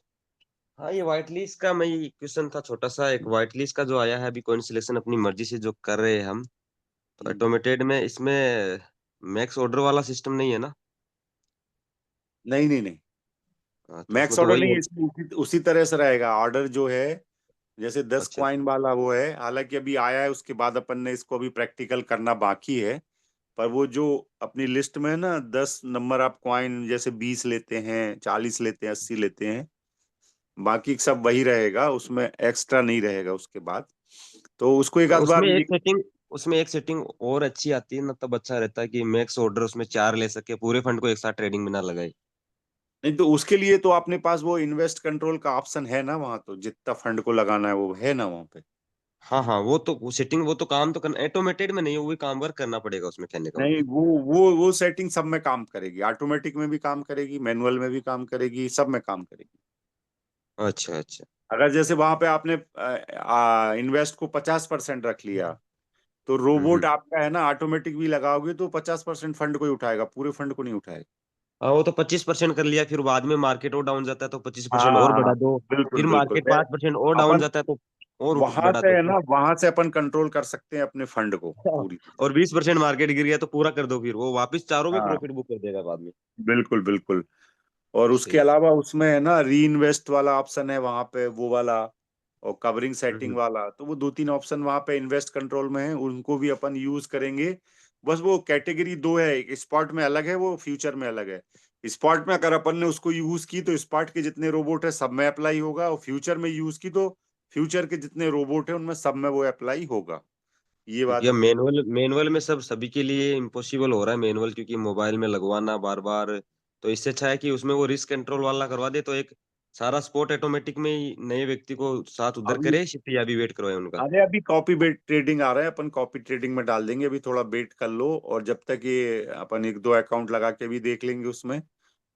S5: हाँ, ये व्हाइट लिस्ट का मैं क्वेश्चन था छोटा सा। एक व्हाइट लिस्ट का जो आया है अभी, कॉइन सिलेक्शन अपनी मर्जी से जो कर रहे हैं हम, तो ऑटोमेटेड में इसमें मैक्स ऑर्डर वाला सिस्टम नहीं है ना?
S2: नहीं नहीं नहीं,
S5: हाँ, तो
S2: मैक्स
S5: उसमें तो
S2: ऑर्डर
S5: वही
S2: नहीं,
S5: है।
S2: इसमें उसी तरह से रहेगा ऑर्डर जो है। जैसे 10
S5: अच्छा अच्छा।
S2: क्वाइन वाला वो है, हालांकि अभी आया है, उसके बाद अपन ने इसको अभी प्रैक्टिकल करना बाकी है। पर वो जो अपनी लिस्ट में है ना, 10 नंबर आप क्वाइन, जैसे 20 लेते हैं, 40 लेते हैं, 80 लेते हैं, बाकी सब वही रहेगा, उसमें एक्स्ट्रा नहीं रहेगा उसके बाद। तो उसको एक
S5: हाँ,
S2: आध बार
S5: उसमें एक सेटिंग और अच्छी आती है ना, तब अच्छा रहता है कि मैक्स ऑर्डर उसमें 4 ले सके, पूरे फंड को एक साथ ट्रेडिंग में ना लगाए।
S2: नहीं, तो उसके लिए तो अपने पास वो इन्वेस्ट कंट्रोल का ऑप्शन है ना वहां, तो जितना फंड को लगाना है वो है ना वहां पे।
S5: हाँ हाँ, वो सेटिंग, वो तो काम तो करना ऑटोमेटेड में नहीं है, वो भी काम वर्क करना पड़ेगा उसमें, कहने का
S2: नहीं,
S5: मतलब।
S2: वो सेटिंग सब में काम करेगी, ऑटोमेटिक में भी काम करेगी, मैनुअल में भी काम करेगी, सब में काम करेगी।
S5: अच्छा अच्छा।
S2: अगर जैसे वहां पे आपने इन्वेस्ट को 50% रख लिया, तो
S5: हम्म।
S2: रोबोट आपका है ना, ऑटोमेटिक भी लगाओगे तो 50% फंड को ही उठाएगा, पूरे फंड को नहीं उठाएगा।
S5: हाँ, वो तो 25% कर लिया, फिर बाद में मार्केट और डाउन जाता है तो 25% और
S2: हाँ,
S5: बढ़ा दो।
S2: बिल्कुल
S5: फिर
S2: बिल्कुल।
S5: मार्केट 5% और डाउन
S2: अपन
S5: जाता है तो और
S2: वहां
S5: बढ़ा
S2: से
S5: दो
S2: है
S5: फिर।
S2: ना, वहां से अपन कंट्रोल कर सकते हैं अपने फंड को पूरी।
S5: और 20% मार्केट गिर गया तो पूरा कर दो, फिर वो वापस चारों में
S2: हाँ,
S5: प्रॉफिट बुक कर देगा बाद में।
S2: बिल्कुल बिल्कुल। और उसके
S5: सही।
S2: अलावा उसमें है ना, री इन्वेस्ट वाला ऑप्शन है वहां पे, वो वाला, और कवरिंग सेटिंग
S5: हम्म।
S2: वाला, तो वो 2-3 ऑप्शन वहां पे इन्वेस्ट कंट्रोल में है, उनको भी अपन यूज करेंगे। बस वो कैटेगरी दो है, एक स्पॉट में अलग है, वो फ्यूचर में अलग है। स्पॉट में अगर अपन ने उसको यूज की तो स्पॉट के जितने रोबोट है सब में अप्लाई होगा, और फ्यूचर में यूज की तो फ्यूचर के जितने रोबोट है उनमें सब में वो अप्लाई होगा। ये
S5: क्योंकि
S2: बात
S5: अब
S2: है।
S5: मैनुअल में सब सभी के लिए इम्पॉसिबल हो रहा है मैनुअल, क्योंकि मोबाइल में लगवाना बार बार। तो इससे अच्छा है कि उसमें वो रिस्क कंट्रोल वाला करवा दे, तो एक सारा स्पॉट ऑटोमेटिक में ही नए व्यक्ति को साथ उधर
S2: अभी
S5: करे शिफ्ट, या भी वेट करवाए उनका।
S2: अरे अभी कॉपी बेट ट्रेडिंग आ रहा है, अपन कॉपी ट्रेडिंग में डाल देंगे, अभी थोड़ा वेट कर लो, और जब तक ये अपन 1-2 अकाउंट लगा के भी देख लेंगे उसमें।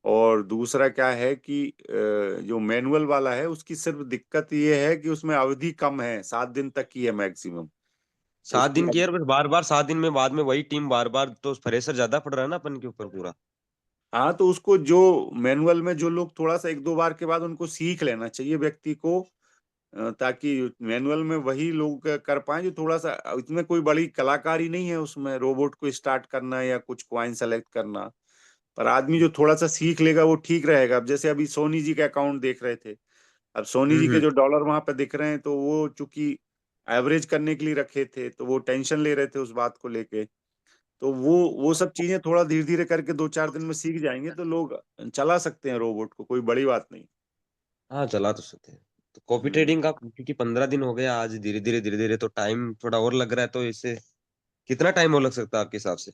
S2: और दूसरा क्या है कि जो मैनुअल वाला है उसकी सिर्फ दिक्कत ये है कि उसमें अवधि कम है, 7 दिन तक की है मैक्सिमम। तो
S5: 7 दिन की
S2: उसकी,
S5: यार, बस बार बार 7 दिन में बाद में वही टीम बार बार, तो प्रेशर ज्यादा पड़ रहा है ना अपन के ऊपर पूरा।
S2: हाँ, तो उसको जो मैनुअल में जो लोग थोड़ा सा 1-2 बार के बाद उनको सीख लेना चाहिए व्यक्ति को, ताकि मैनुअल में वही लोग कर पाए जो थोड़ा सा, इसमें कोई बड़ी कलाकारी नहीं है उसमें, रोबोट को स्टार्ट करना या कुछ क्वाइन सेलेक्ट करना। पर आदमी जो थोड़ा सा सीख लेगा वो ठीक रहेगा। अब जैसे अभी सोनी जी के अकाउंट देख रहे थे, अब सोनी जी के
S5: हम्म।
S2: जो डॉलर वहां पे दिख रहे हैं, तो वो चूंकि एवरेज करने के लिए रखे थे, तो वो टेंशन ले रहे थे उस बात को लेके। तो वो सब चीजें थोड़ा धीरे धीरे करके 2-4 दिन में सीख जाएंगे तो लोग चला सकते हैं रोबोट को, कोई बड़ी बात नहीं।
S5: हाँ, चला तो सकते हैं। तो कॉपी
S2: हम्म।
S5: ट्रेडिंग का क्योंकि 15 दिन हो गया आज, धीरे धीरे तो टाइम थोड़ा और लग रहा है, तो इससे कितना टाइम और लग सकता है आपके हिसाब से?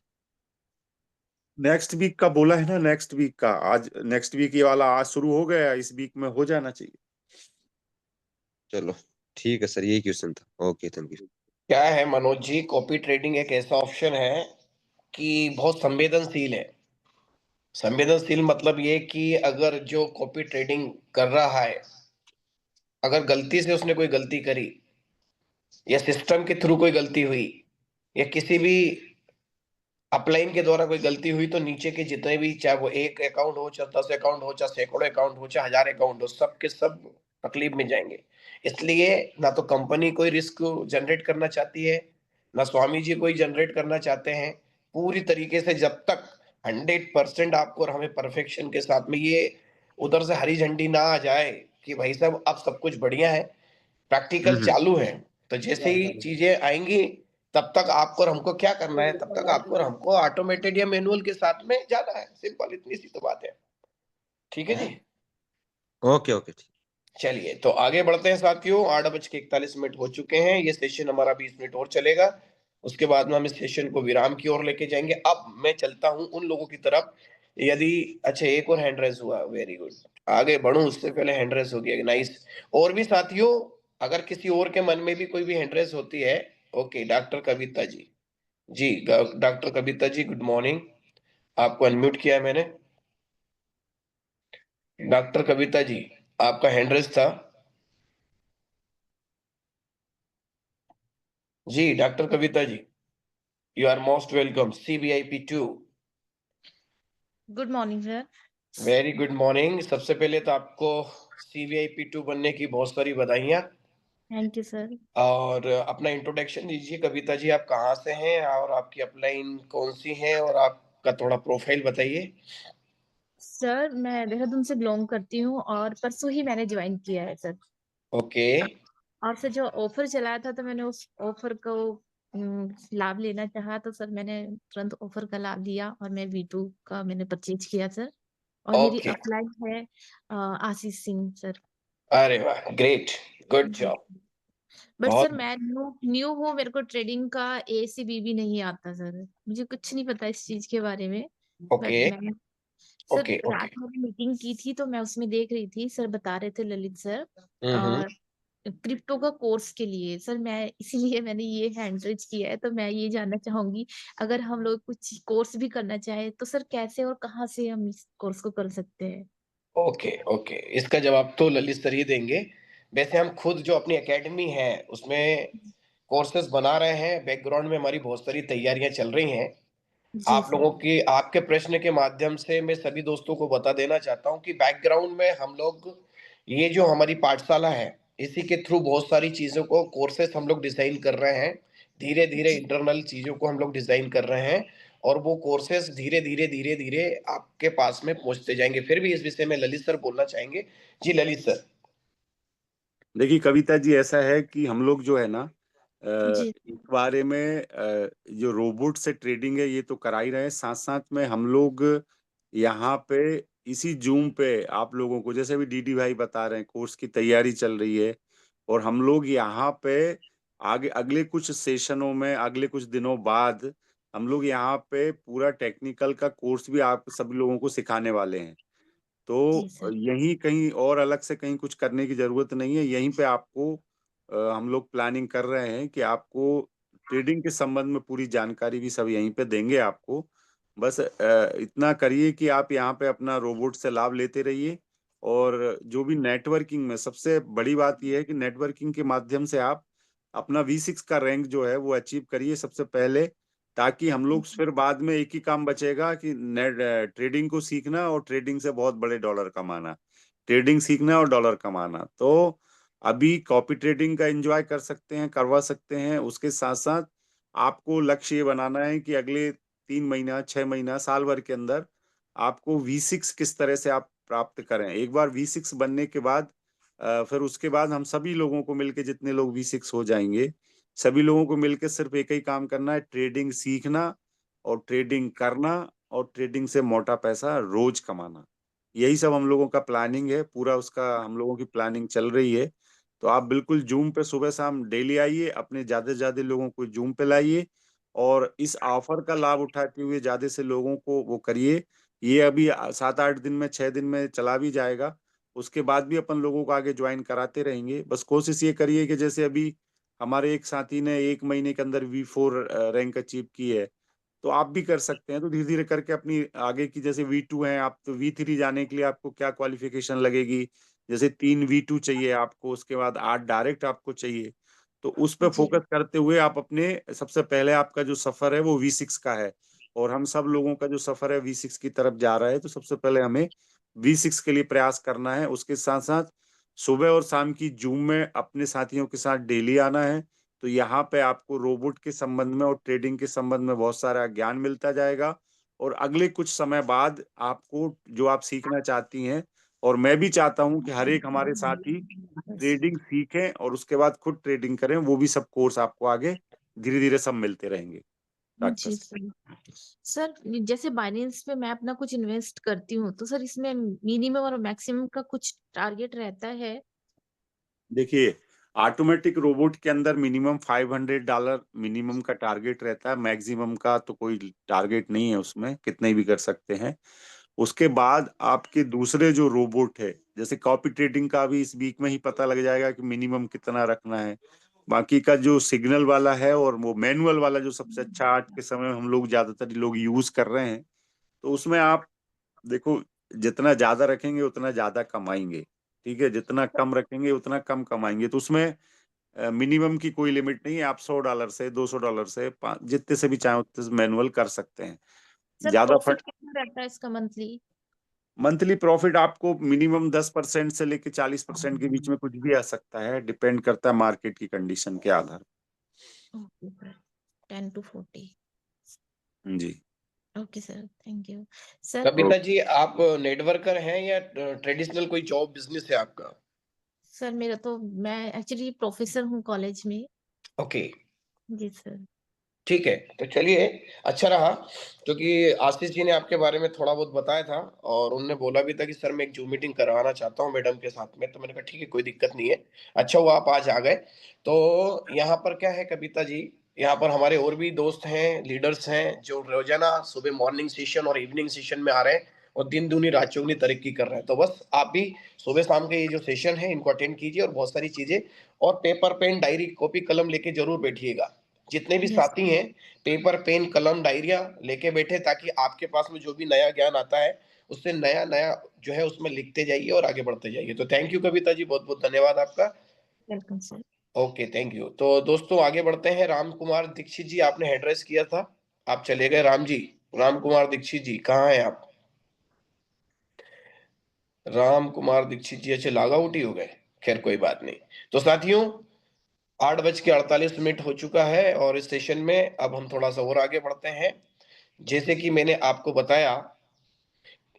S2: नेक्स्ट वीक का बोला है ना, नेक्स्ट वीक का, आज नेक्स्ट वीक ये वाला आज शुरू हो गया, इस वीक में हो जाना चाहिए।
S5: चलो ठीक है सर, यही क्वेश्चन था। Okay, thank you.
S1: क्या है मनोज जी, कॉपी ट्रेडिंग एक ऐसा ऑप्शन है कि बहुत संवेदनशील है। संवेदनशील मतलब ये कि अगर जो कॉपी ट्रेडिंग कर रहा है, अगर गलती से उसने कोई गलती करी या सिस्टम के थ्रू कोई गलती हुई या किसी भी अपलाइन के द्वारा कोई गलती हुई, तो नीचे के जितने भी, चाहे वो एक अकाउंट हो, चाहे 10 अकाउंट हो, चाहे सैकड़ों अकाउंट हो, चाहे 1000 अकाउंट हो, सब के सब तकलीफ में जाएंगे। इसलिए ना तो कंपनी कोई रिस्क जनरेट करना चाहती है, ना स्वामी जी कोई जनरेट करना चाहते हैं। पूरी तरीके से जब तक 100% आपको और हमें परफेक्शन के साथ में ये उधर से हरी झंडी ना आ जाए कि भाई साहब अब सब कुछ बढ़िया है, प्रैक्टिकल चालू है, तो जैसे ही चीजें आएंगी तब तक आपको और हमको क्या करना है, तब तक आपको और हमको ऑटोमेटेड या मैनुअल के साथ में जाना है। सिंपल, इतनी सी तो बात है। ठीक है जी।
S5: ओके ओके ठीक।
S1: चलिए तो आगे बढ़ते हैं साथियों। 8:41 हो चुके हैं। ये सेशन हमारा 20 मिनट और चलेगा, उसके बाद में हम इस सेशन को विराम की ओर लेके जाएंगे। अब मैं चलता हूं उन लोगों की तरफ, यदि, अच्छा एक और हैंड रेस हुआ, वेरी गुड। आगे बढ़ूं उससे पहले हैंड रेस हो गया, नाइस। और भी साथियों, अगर किसी और के मन में भी कोई भी हैंड रेस होती है। ओके, डॉक्टर कविता जी। जी डॉक्टर कविता जी, गुड मॉर्निंग। आपको अनम्यूट किया है मैंने। डॉक्टर कविता जी, आपका हैंड रेस था। जी doctor Kavita ji, you are most welcome, CBIP2।
S6: Good morning sir.
S1: Very good morning. सबसे पहले तो आपको CBIP2 बनने की बहुत सारी बधाइयाँ।
S6: Thank you sir.
S1: और अपना इंट्रोडक्शन दीजिए कविता जी, आप कहाँ से हैं और आपकी अपलाइन कौन सी है, और आपका थोड़ा प्रोफाइल बताइए।
S6: सर मैं देहरादून से बिलोंग करती हूँ और परसों ही मैंने ज्वाइन किया है सर।
S1: ओके।
S6: और सर जो ऑफर चलाया था तो मैंने उस ऑफर को लाभ लेना चाहा, तो सर मैंने तुरंत ऑफर का लाभ लिया और मैं V2 का मैंने परचेज किया सर। और मेरी
S1: ओके,
S6: अपलाइन है आशीष सिंह सर।
S1: अरे वाह, ग्रेट, गुड
S6: जी।
S1: जॉब।
S6: बट
S1: बहुत।
S6: सर मैं न्यू हूँ, मेरे को ट्रेडिंग का A से B भी नहीं आता सर, मुझे कुछ नहीं पता इस चीज के बारे में। बट
S1: ओके
S6: मैं सर
S1: ओके
S6: रात
S1: ओके।
S6: में मीटिंग की थी तो मैं उसमें देख रही थी, सर बता रहे थे ललित सर
S1: हम्म।
S6: और क्रिप्टो का कोर्स के लिए सर, मैं इसीलिए मैंने ये हैंड रेज किया है। तो मैं ये जानना चाहूंगी, अगर हम लोग कुछ कोर्स भी करना चाहे तो सर कैसे और कहाँ से हम इस कोर्स को कर सकते हैं?
S1: ओके ओके, इसका जवाब तो ललित सर ही देंगे। वैसे हम खुद जो अपनी एकेडमी है उसमें कोर्सेज बना रहे हैं, बैकग्राउंड में हमारी बहुत सारी तैयारियां चल रही हैं।
S6: जी
S1: आप
S6: सर।
S1: लोगों की, आपके प्रश्न के माध्यम से मैं सभी दोस्तों को बता देना चाहता हूं कि बैकग्राउंड में हम लोग, ये जो हमारी पाठशाला है, इसी के थ्रू बहुत सारी चीजों को, कोर्सेस हम लोग डिजाइन कर रहे हैं। धीरे धीरे
S6: जी
S1: इंटरनल चीजों को हम लोग डिजाइन कर रहे हैं, और वो कोर्सेस धीरे धीरे धीरे धीरे आपके पास में पहुंचते जाएंगे। फिर भी इस विषय में ललित सर बोलना चाहेंगे। जी ललित सर।
S2: देखिए कविता जी, ऐसा है कि हम लोग जो है ना,
S6: जी
S2: इस बारे में जो रोबोट से ट्रेडिंग है ये तो करा ही रहे हैं, साथ साथ में हम लोग यहाँ पे इसी जूम पे आप लोगों को, जैसे भी डीडी भाई बता रहे हैं, कोर्स की तैयारी चल रही है। और हम लोग यहाँ पे आगे अगले कुछ सेशनों में, अगले कुछ दिनों बाद हम लोग यहाँ पे पूरा टेक्निकल का कोर्स भी आप सभी लोगों को सिखाने वाले हैं।
S6: जी
S2: तो
S6: सर।
S2: यहीं कहीं और अलग से कहीं कुछ करने की जरूरत नहीं है, यहीं पे आपको हम लोग प्लानिंग कर रहे हैं कि आपको ट्रेडिंग के संबंध में पूरी जानकारी भी सब यहीं पे देंगे आपको। बस इतना करिए कि आप यहाँ पे अपना रोबोट से लाभ लेते रहिए। और जो भी नेटवर्किंग में सबसे बड़ी बात यह है कि नेटवर्किंग के माध्यम से आप अपना V6 का रैंक जो है वो अचीव करिए सबसे पहले, ताकि हम लोग फिर बाद में एक ही काम बचेगा कि नेट ट्रेडिंग को सीखना और ट्रेडिंग से बहुत बड़े डॉलर कमाना। ट्रेडिंग सीखना और डॉलर कमाना, तो अभी कॉपी ट्रेडिंग का एंजॉय कर सकते हैं, करवा सकते हैं। उसके साथ साथ आपको लक्ष्य ये बनाना है कि अगले 3 महीना, 6 महीना, साल भर के अंदर आपको V6 किस तरह से आप प्राप्त करें। एक बार V6 बनने के बाद फिर उसके बाद हम सभी लोगों को मिलके, जितने लोग V6 हो जाएंगे, सभी लोगों को मिलकर सिर्फ एक ही काम करना है, ट्रेडिंग सीखना और ट्रेडिंग करना और ट्रेडिंग से मोटा पैसा रोज कमाना। यही सब हम लोगों का प्लानिंग है, पूरा उसका हम लोगों की प्लानिंग चल रही है। तो आप बिल्कुल जूम पे सुबह शाम डेली आइए, अपने ज्यादा से ज्यादा लोगों को जूम पे लाइए और इस ऑफर का लाभ उठाते हुए ज्यादा से लोगों को वो करिए। ये अभी 7-8 दिन में, 6 दिन में चला भी जाएगा। उसके बाद भी अपन लोगों को आगे ज्वाइन कराते रहेंगे। बस कोशिश ये करिए कि जैसे अभी हमारे एक साथी ने 1 महीने के अंदर V4 रैंक अचीव की है, तो आप भी कर सकते हैं। तो धीरे-धीरे करके अपनी आगे की, जैसे V2 हैं आप, तो V3 जाने के लिए आपको क्या क्वालिफिकेशन लगेगी, जैसे 3 V2 चाहिए आपको, उसके बाद 8 डायरेक्ट आपको चाहिए। तो उस पे
S6: जी
S2: फोकस करते हुए आप अपने, सबसे पहले आपका जो सफर है वो V6 का है, और हम सब लोगों का जो सफर है V6 की तरफ जा रहा है। तो सबसे पहले हमें V6 के लिए प्रयास करना है। उसके साथ-साथ सुबह और शाम की जूम में अपने साथियों के साथ डेली आना है। तो यहाँ पे आपको रोबोट के संबंध में और ट्रेडिंग के संबंध में बहुत सारा ज्ञान मिलता जाएगा, और अगले कुछ समय बाद आपको जो आप सीखना चाहती हैं, और मैं भी चाहता हूँ कि हर एक हमारे साथी
S6: बस।
S2: ट्रेडिंग सीखें और उसके बाद खुद ट्रेडिंग करें, वो भी सब कोर्स आपको आगे धीरे-धीरे सब मिलते रहेंगे डॉक्टर
S6: जी
S2: साहब।
S6: सर। सर जैसे बाइनेंस पे मैं अपना कुछ इन्वेस्ट करती हूँ तो सर इसमें मिनिमम और मैक्सिमम का कुछ टारगेट रहता है?
S2: देखिए, ऑटोमेटिक रोबोट के अंदर मिनिमम $500 मिनिमम का टारगेट रहता है, मैक्सिमम का तो कोई टारगेट नहीं है उसमें, कितने भी कर सकते हैं। उसके बाद आपके दूसरे जो रोबोट है, जैसे कॉपी ट्रेडिंग का भी इस वीक में ही पता लग जाएगा कि मिनिमम कितना रखना है। बाकी का जो सिग्नल वाला है और वो मैनुअल वाला जो सबसे अच्छा आज के समय में हम लोग ज़्यादातर लोग यूज़ कर रहे हैं, तो उसमें आप देखो, जितना ज़्यादा रखेंगे उतना ज़्यादा कमाएँगे, ठीक है? जितना कम रखेंगे उतना कम कमाएँगे। तो उसमें मिनिमम की कोई लिमिट नहीं है, आप $100 से, $200 से, पा जितने से भी चाहें उतने से मैनुअल कर सकते हैं।
S6: सर
S2: ज़्यादा
S6: प्रॉफिट
S2: फट
S6: कितना रहता है इसका मंथली?
S2: मंथली प्रॉफिट आपको मिनिमम 10% से लेके 40% के बीच में कुछ भी आ सकता है, डिपेंड करता है मार्केट की कंडीशन के आधार
S6: ओके सर, 10 टू 40।
S2: पर। जी।
S6: Okay sir, thank you. Sir
S2: ओ
S1: कविता जी, आप नेटवर्कर हैं या ट्रेडिशनल कोई जॉब बिजनेस है आपका?
S6: सर मेरा तो मैं एक्चुअली प्रोफेसर हूँ कॉलेज में।
S1: ओके,
S6: जी सर।
S1: ठीक है। तो चलिए, अच्छा रहा, क्योंकि आशीष जी ने आपके बारे में थोड़ा बहुत बताया था और उन्होंने बोला भी था कि सर मैं एक ज़ूम मीटिंग करवाना चाहता हूँ मैडम के साथ में, तो मैंने कहा ठीक है, कोई दिक्कत नहीं है। अच्छा हुआ आप आज आ गए। तो यहाँ पर क्या है कविता जी, यहाँ पर हमारे और भी दोस्त हैं, लीडर्स हैं, जो रोज़ाना सुबह मॉर्निंग सेशन और इवनिंग सेशन में आ रहे हैं और दिन दूनी रात चौगुनी तरक्की कर रहे हैं। तो बस आप भी सुबह शाम के ये जो सेशन है इनको अटेंड कीजिए और बहुत सारी चीज़ें, और पेपर, पेन, डायरी, कॉपी, कलम लेके ज़रूर बैठिएगा। जितने भी
S6: यस।
S1: साथी हैं, पेपर, पेन, कलम, डायरिया लेके बैठे, ताकि आपके पास में जो भी नया ज्ञान आता है, उससे नया-नया जो है उसमें लिखते जाइए और आगे बढ़ते जाइए। तो थैंक यू कविता जी, बहुत-बहुत धन्यवाद आपका।
S6: Welcome sir.
S1: Okay, thank you. तो दोस्तों आगे बढ़ते हैं। राम कुमार दीक्षित जी, आपने हैंड रेज़ किया था, आप चले गए राम जी। राम कुमार दीक्षित जी, कहाँ हैं आप? राम कुमार दीक्षित जी अच्छा लॉग आउट ही हो गए। खैर कोई बात नहीं। तो साथियों, 8:48 हो चुका है और इस सेशन में अब हम थोड़ा-सा और आगे बढ़ते हैं। जैसे कि मैंने आपको बताया,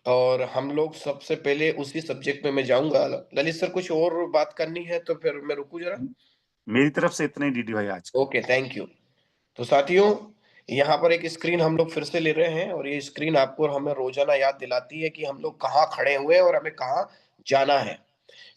S1: और हम लोग सबसे पहले उसी सब्जेक्ट में मैं जाऊँगा। ललित सर, कुछ और बात करनी है तो फिर मैं रुकूँ ज़रा?
S2: मेरी तरफ से इतना ही डीडी भाई आज के लिए।
S1: Okay, thank you. तो साथियों, यहाँ पर एक स्क्रीन हम लोग फिर से ले रहे हैं और ये स्क्रीन आपको और हमें रोज़ाना याद दिलाती है कि हम लोग कहाँ खड़े हुए हैं और हमें कहाँ जाना है।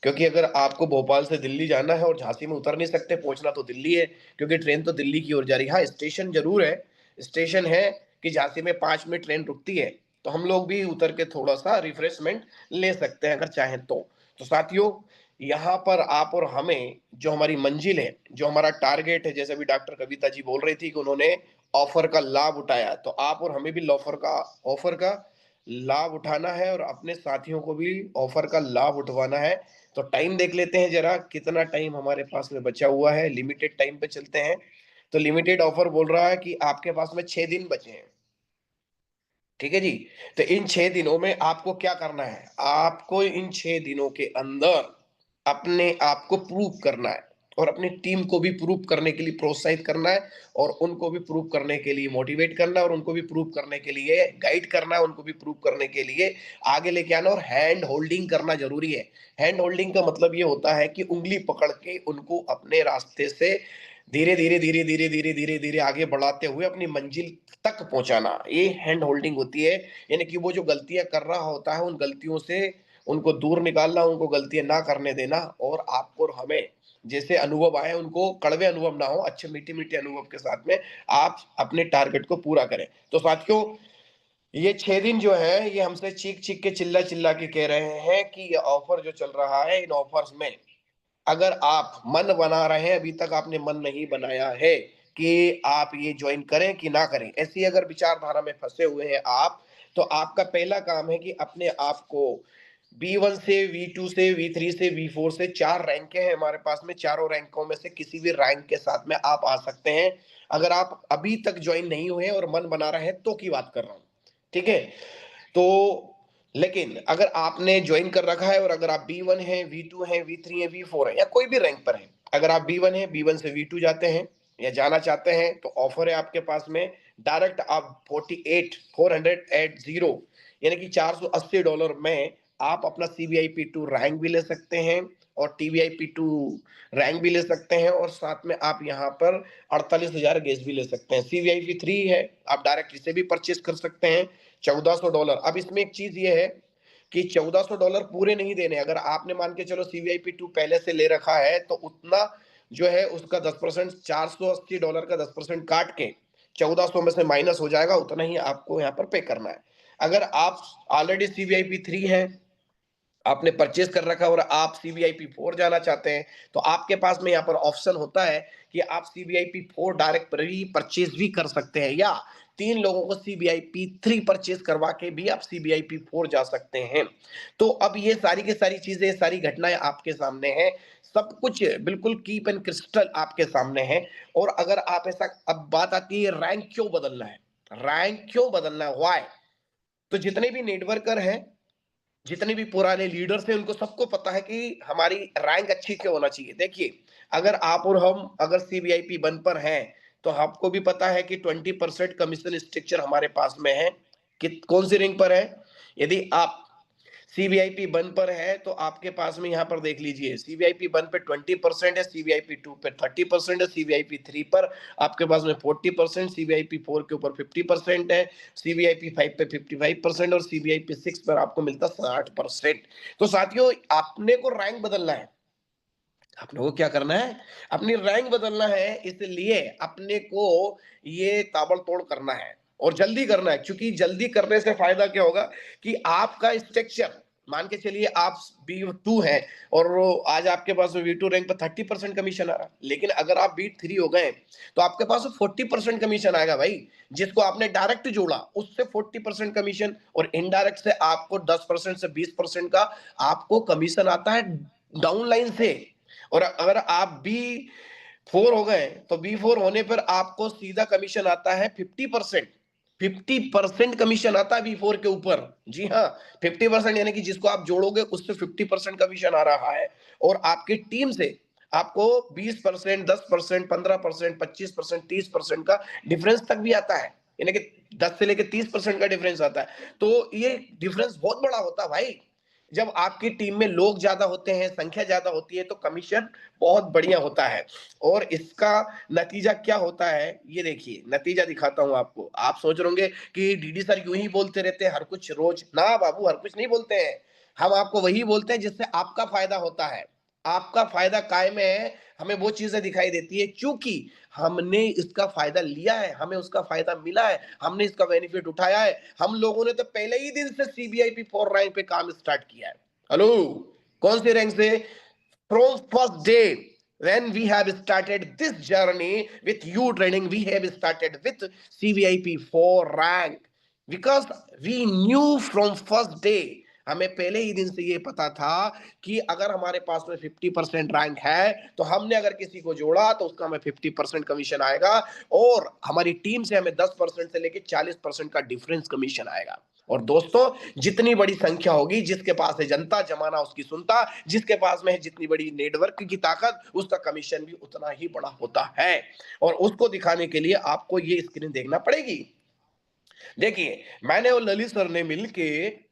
S1: क्योंकि अगर आपको भोपाल से दिल्ली जाना है और झांसी में उतर नहीं सकते, पहुंचना तो दिल्ली है, क्योंकि ट्रेन तो दिल्ली की ओर जा रही है। हाँ, स्टेशन जरूर है, स्टेशन है कि झांसी में 5 मिनट ट्रेन रुकती है, तो हम लोग भी उतर के थोड़ा सा रिफ्रेशमेंट ले सकते हैं अगर चाहें तो साथियों, यहाँ पर आप और हमें जो हमारी मंजिल है, जो हमारा टारगेट है, जैसे अभी डॉक्टर कविता जी बोल रही थी कि उन्होंने ऑफर का लाभ उठाया, तो आप और हमें भी ऑफर का लाभ उठाना है और अपने साथियों को भी ऑफर का लाभ उठवाना है। तो टाइम देख लेते हैं जरा, कितना टाइम हमारे पास में बचा हुआ है। लिमिटेड टाइम पे चलते हैं। तो लिमिटेड ऑफर बोल रहा है कि आपके पास में 6 दिन बचे हैं। ठीक है जी। तो इन 6 दिनों में आपको क्या करना है, आपको इन 6 दिनों के अंदर अपने आप को प्रूव करना है और अपनी टीम को भी प्रूव करने के लिए प्रोत्साहित करना है और उनको भी प्रूव करने के लिए मोटिवेट करना है और उनको भी प्रूव करने के लिए गाइड करना है, उनको भी प्रूव करने के लिए आगे लेके आना, और हैंड होल्डिंग करना जरूरी है। हैंड होल्डिंग का मतलब ये होता है कि उंगली पकड़ के उनको अपने रास्ते से धीरे धीरे धीरे धीरे धीरे धीरे धीरे आगे बढ़ाते हुए अपनी मंजिल तक पहुंचाना, ये हैंड होल्डिंग होती है। यानी कि वो जो गलतियां कर रहा होता है उन गलतियों से उनको दूर निकालना, उनको गलतियां ना करने देना, और आपको और हमें जैसे अनुभव आए उनको कड़वे अनुभव ना हो, अच्छे मीठे मीठे अनुभव के साथ में आप अपने टारगेट को पूरा करें। तो साथियों, ये 6 दिन जो है ये हमसे चीख चीख के चिल्ला चिल्ला के कह रहे हैं कि ये ऑफर जो चल रहा है, इन ऑफर्स में अगर आप मन बना रहे हैं, अभी तक आपने मन नहीं बनाया है कि आप ये ज्वाइन करें कि ना करें, ऐसी अगर विचारधारा में फंसे हुए हैं आप, तो आपका पहला काम है कि अपने आप को B1 से V2 से V3 से V4 से 4 रैंक हैं हमारे पास में, चारों रैंकों में से किसी भी रैंक के साथ में आप आ सकते हैं। अगर आप अभी तक ज्वाइन नहीं हुए हैं और मन बना रहे हैं तो की बात कर रहा हूं, ठीक है। तो लेकिन अगर आपने ज्वाइन कर रखा है और अगर आप B1 है, V2 है, V3 है, V4 है या कोई भी रैंक पर है, अगर आप B1 है, B1 से V2 जाते हैं या जाना चाहते हैं तो ऑफर है आपके पास में, डायरेक्ट आप 480 यानी कि $480 में आप अपना CVIP2 रैंक भी ले सकते हैं और TVIP2 रैंक भी ले सकते हैं और साथ में आप यहाँ पर 48,000 गेस भी ले सकते हैं। CVIP3 है, आप डायरेक्ट इसे भी परचेस कर सकते हैं $1400। अब इसमें एक चीज ये है कि $1400 पूरे नहीं देने, अगर आपने मान के चलो CVIP2 पहले से ले रखा है तो उतना जो है उसका 10%, $480 का 10% काट के 1400 में से माइनस हो जाएगा, उतना ही आपको यहाँ पर पे करना है। अगर आप ऑलरेडी CVIP3 है, आपने परचेज कर रखा और आप CVIP4 जाना चाहते हैं तो आपके पास में यहाँ पर ऑप्शन होता है कि आप CVIP4 डायरेक्ट परचेज भी कर सकते हैं या 3 लोगों को CVIP3 परचेज करवा के भी आप CVIP4 जा सकते हैं। तो अब ये सारी की सारी चीजें, सारी घटनाएं आपके सामने हैं, सब कुछ बिल्कुल कीप एंड क्रिस्टल आपके सामने है। और अगर आप ऐसा, अब बात आती है रैंक क्यों बदलना है, रैंक क्यों बदलना है, व्हाई। तो जितने भी नेटवर्कर हैं, जितने भी पुराने लीडर्स हैं, उनको सबको पता है कि हमारी रैंक अच्छी क्यों होना चाहिए। देखिए, अगर आप और हम अगर CVIP1 पर हैं तो आपको भी पता है कि 20% कमीशन स्ट्रक्चर हमारे पास में है कि कौन सी रैंक पर है। यदि आप CVIP1 पर है तो आपके पास में यहाँ पर देख लीजिए, CVIP1 पे 20% है, CVIP2 पे 30% है, CVIP3 पर आपके पास में 40%, CVIP4 के ऊपर 50% है, CVIP5 पे 55% और CVIP6 पर आपको मिलता 60%। तो साथियों, आपने को रैंक बदलना है, अपने को क्या करना है, अपनी रैंक बदलना है, इसलिए अपने को ये ताबड़तोड़ करना है और जल्दी करना है। क्योंकि जल्दी करने से फायदा क्या होगा कि आपका स्ट्रक्चर, मान के चलिए आप B2 है और आज आपके पास V2 रैंक पर 30% कमीशन आ रहा है, लेकिन अगर आप B3 हो गए तो आपके पास 40% कमीशन आएगा भाई, जिसको आपने डायरेक्ट जोड़ा उससे 40% कमीशन, और इनडायरेक्ट से आपको 10% से 20% का आपको कमीशन आता है डाउनलाइन से। और अगर आप B4 हो गए तो B4 होने पर आपको सीधा कमीशन आता है 50%, 50% कमीशन आता है B4 के ऊपर। जी हाँ, 50% यानी कि जिसको आप जोड़ोगे उससे 50% कमीशन आ रहा है। और आपकी टीम से आपको 20%, 10%, 15%, 25%, 30% का डिफरेंस तक भी आता है, यानी कि 10 से लेकर 30% का डिफरेंस आता है। तो ये डिफरेंस बहुत बड़ा होता है भाई। जब आपकी टीम में लोग ज्यादा होते हैं, संख्या ज्यादा होती है तो कमीशन बहुत बढ़िया होता है। और इसका नतीजा क्या होता है, ये देखिए, नतीजा दिखाता हूं आपको। आप सोच रहे होंगे कि डीडी सर यूं ही बोलते रहते हैं हर कुछ रोज, ना बाबू, हर कुछ नहीं बोलते हैं। हम आपको वही बोलते हैं जिससे आपका फायदा होता है, आपका फायदा कायम है, हमें वो चीजें दिखाई देती है क्योंकि हमने इसका फायदा लिया है, हमें उसका फायदा मिला है, हमने इसका बेनिफिट उठाया है। हम लोगों ने तो पहले ही दिन से CVIP4 रैंक पे काम स्टार्ट किया है। हेलो, कौन सी रैंक से? From first day when we have started this journey with you training, we have started with CVIP4 rank because we knew from first day, हमें पहले ही दिन से ये पता था कि अगर हमारे पास में 50% रैंक है तो हमने अगर किसी को जोड़ा तो उसका हमें 50% कमीशन आएगा और हमारी टीम से हमें 10% से लेकर 40% का डिफरेंस कमीशन आएगा। और दोस्तों, जितनी बड़ी संख्या होगी, जिसके पास है जनता जमाना उसकी सुनता, जिसके पास में है जितनी बड़ी नेटवर्क की ताकत, उसका कमीशन भी उतना ही बड़ा होता है। और उसको दिखाने के लिए आपको ये स्क्रीन देखना पड़ेगी। देखिए, मैंने और ललित सर ने मिलके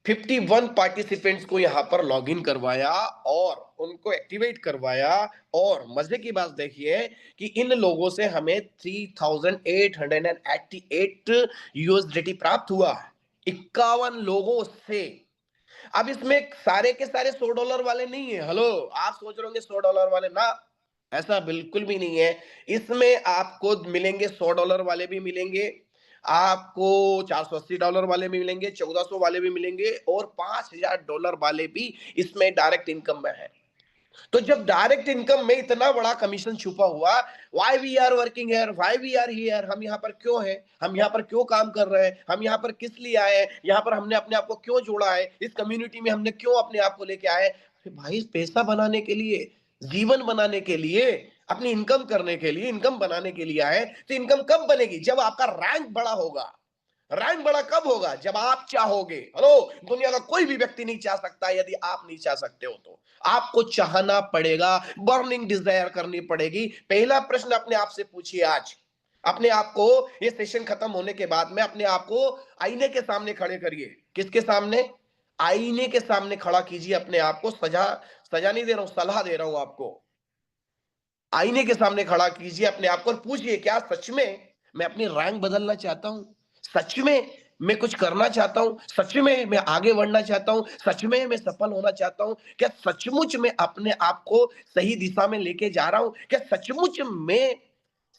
S1: 51 पार्टिसिपेंट्स को यहां पर लॉगिन करवाया और उनको एक्टिवेट करवाया। और मजे की बात देखिए कि इन लोगों से हमें 3888 USDT प्राप्त हुआ, 51 लोगों से। अब इसमें सारे के सारे $100 वाले नहीं है। हेलो, आप सोच रहे होंगे $100 वाले, ना, ऐसा बिल्कुल भी नहीं है। इसमें आपको मिलेंगे $100 वाले भी मिलेंगे, आपको $480 वाले भी मिलेंगे, 1400 वाले भी मिलेंगे और $5000 वाले भी इसमें डायरेक्ट इनकम में है। तो जब डायरेक्ट इनकम में इतना बड़ा कमीशन छुपा हुआ, why we are working here, why we are here, हम यहाँ पर क्यों हैं, हम यहाँ पर क्यों काम कर रहे हैं, हम यहाँ पर किस लिए आए हैं, यहाँ पर हमने अपने आप को क्यों जोड़ा है, इस कम्युनिटी में हमने क्यों अपने आप को लेके आए। अरे भाई, पैसा बनाने के लिए, जीवन बनाने के लिए, अपनी इनकम करने के लिए, इनकम बनाने के लिए आए। तो इनकम कब बनेगी? जब आपका रैंक बड़ा होगा। रैंक बड़ा कब होगा? जब आप चाहोगे। हेलो, दुनिया का कोई भी व्यक्ति नहीं चाह सकता। यदि आप नहीं चाह सकते हो तो आपको चाहना पड़ेगा, बर्निंग डिजायर करनी पड़ेगी। पहला प्रश्न अपने आप से पूछिए आज, अपने आप को, ये सेशन खत्म होने के बाद में अपने आप को आईने के सामने खड़े करिए। किसके सामने? आईने के सामने खड़ा कीजिए अपने आप को। सजा नहीं दे रहा हूं, सलाह दे रहा हूं आपको। आईने के सामने खड़ा कीजिए अपने आप को और पूछिए, क्या सच में मैं अपनी रैंक बदलना चाहता हूं? सच में मैं कुछ करना चाहता हूं? सच में मैं आगे बढ़ना चाहता हूं? सच में मैं सफल होना चाहता हूं? क्या सचमुच में अपने आप को सही दिशा में लेके जा रहा हूं? क्या सचमुच में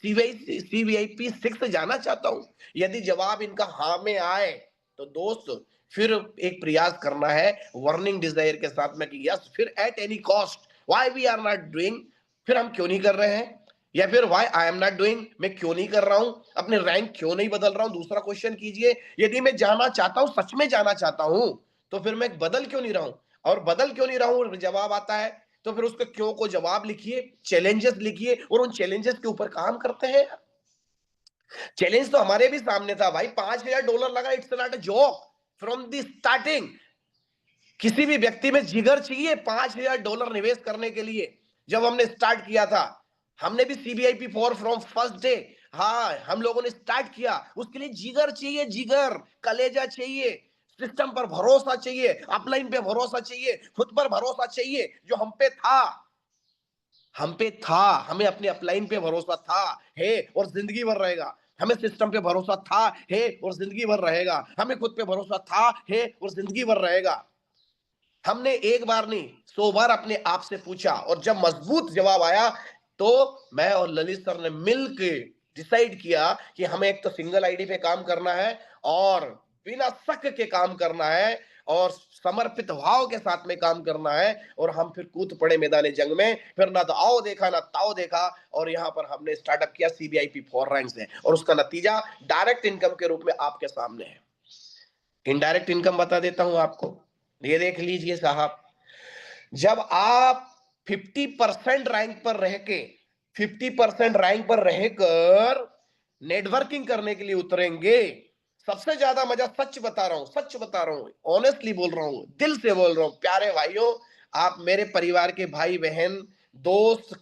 S1: CVIP 6 जाना चाहता हूं? यदि जवाब इनका हाँ में आए तो दोस्त फिर एक प्रयास करना है वर्निंग डिजायर के साथ में कि यस, फिर at any cost, why we are not doing, फिर हम क्यों नहीं कर रहे हैं, या फिर why I am not doing, मैं क्यों नहीं कर रहा हूं, अपने रैंक क्यों नहीं बदल रहा हूं। दूसरा क्वेश्चन कीजिए, यदि मैं जाना चाहता हूं, सच में जाना चाहता हूं, तो फिर मैं बदल क्यों नहीं रहा हूं? और बदल क्यों नहीं रहा हूं जवाब आता है तो फिर उसके क्यों को जवाब लिखिए, चैलेंजेस लिखिए और उन चैलेंजेस के ऊपर काम करते हैं। चैलेंज तो हमारे भी सामने था भाई, $5000 लगा, it's not a joke from the starting. किसी भी व्यक्ति में जिगर चाहिए $5000 निवेश करने के लिए। जब हमने स्टार्ट किया था, हमने भी CVIP 4 फ्रॉम फर्स्ट डे, हाँ, हम लोगों ने स्टार्ट किया। उसके लिए जिगर चाहिए, जिगर, कलेजा चाहिए, सिस्टम पर भरोसा चाहिए, अपलाइन पे भरोसा चाहिए, खुद पर भरोसा चाहिए, जो हम पे था। हमें अपने अपलाइन पे भरोसा था, है और जिंदगी भर रहेगा। हमें सिस्टम पे भरोसा था, है और जिंदगी भर रहेगा। हमें खुद पे भरोसा था, है और जिंदगी भर रहेगा। हमने एक बार नहीं 100 बार अपने आप से पूछा और जब मजबूत जवाब आया तो मैं और ललित सर ने मिलकर डिसाइड किया कि हमें एक तो सिंगल आईडी पे काम करना है और बिना शक के काम करना है और समर्पित भाव के साथ में काम करना है। और हम फिर कूद पड़े मैदान जंग में, फिर ना तो आओ देखा ना ताओ देखा, और यहाँ पर हमने स्टार्टअप किया CVIP 4 रैंक से, और उसका नतीजा डायरेक्ट इनकम के रूप में आपके सामने है। इनडायरेक्ट इनकम बता देता हूं आपको, ये देख लीजिए साहब। जब आप 50% रैंक पर रह के 50% रैंक पर रहकर नेटवर्किंग करने के लिए उतरेंगे, सबसे ज्यादा मजा, सच बता रहा हूं, सच बता रहा हूं, ऑनेस्टली बोल रहा हूं, दिल से बोल रहा हूं। प्यारे भाइयों, आप मेरे परिवार के भाई बहन दोस्त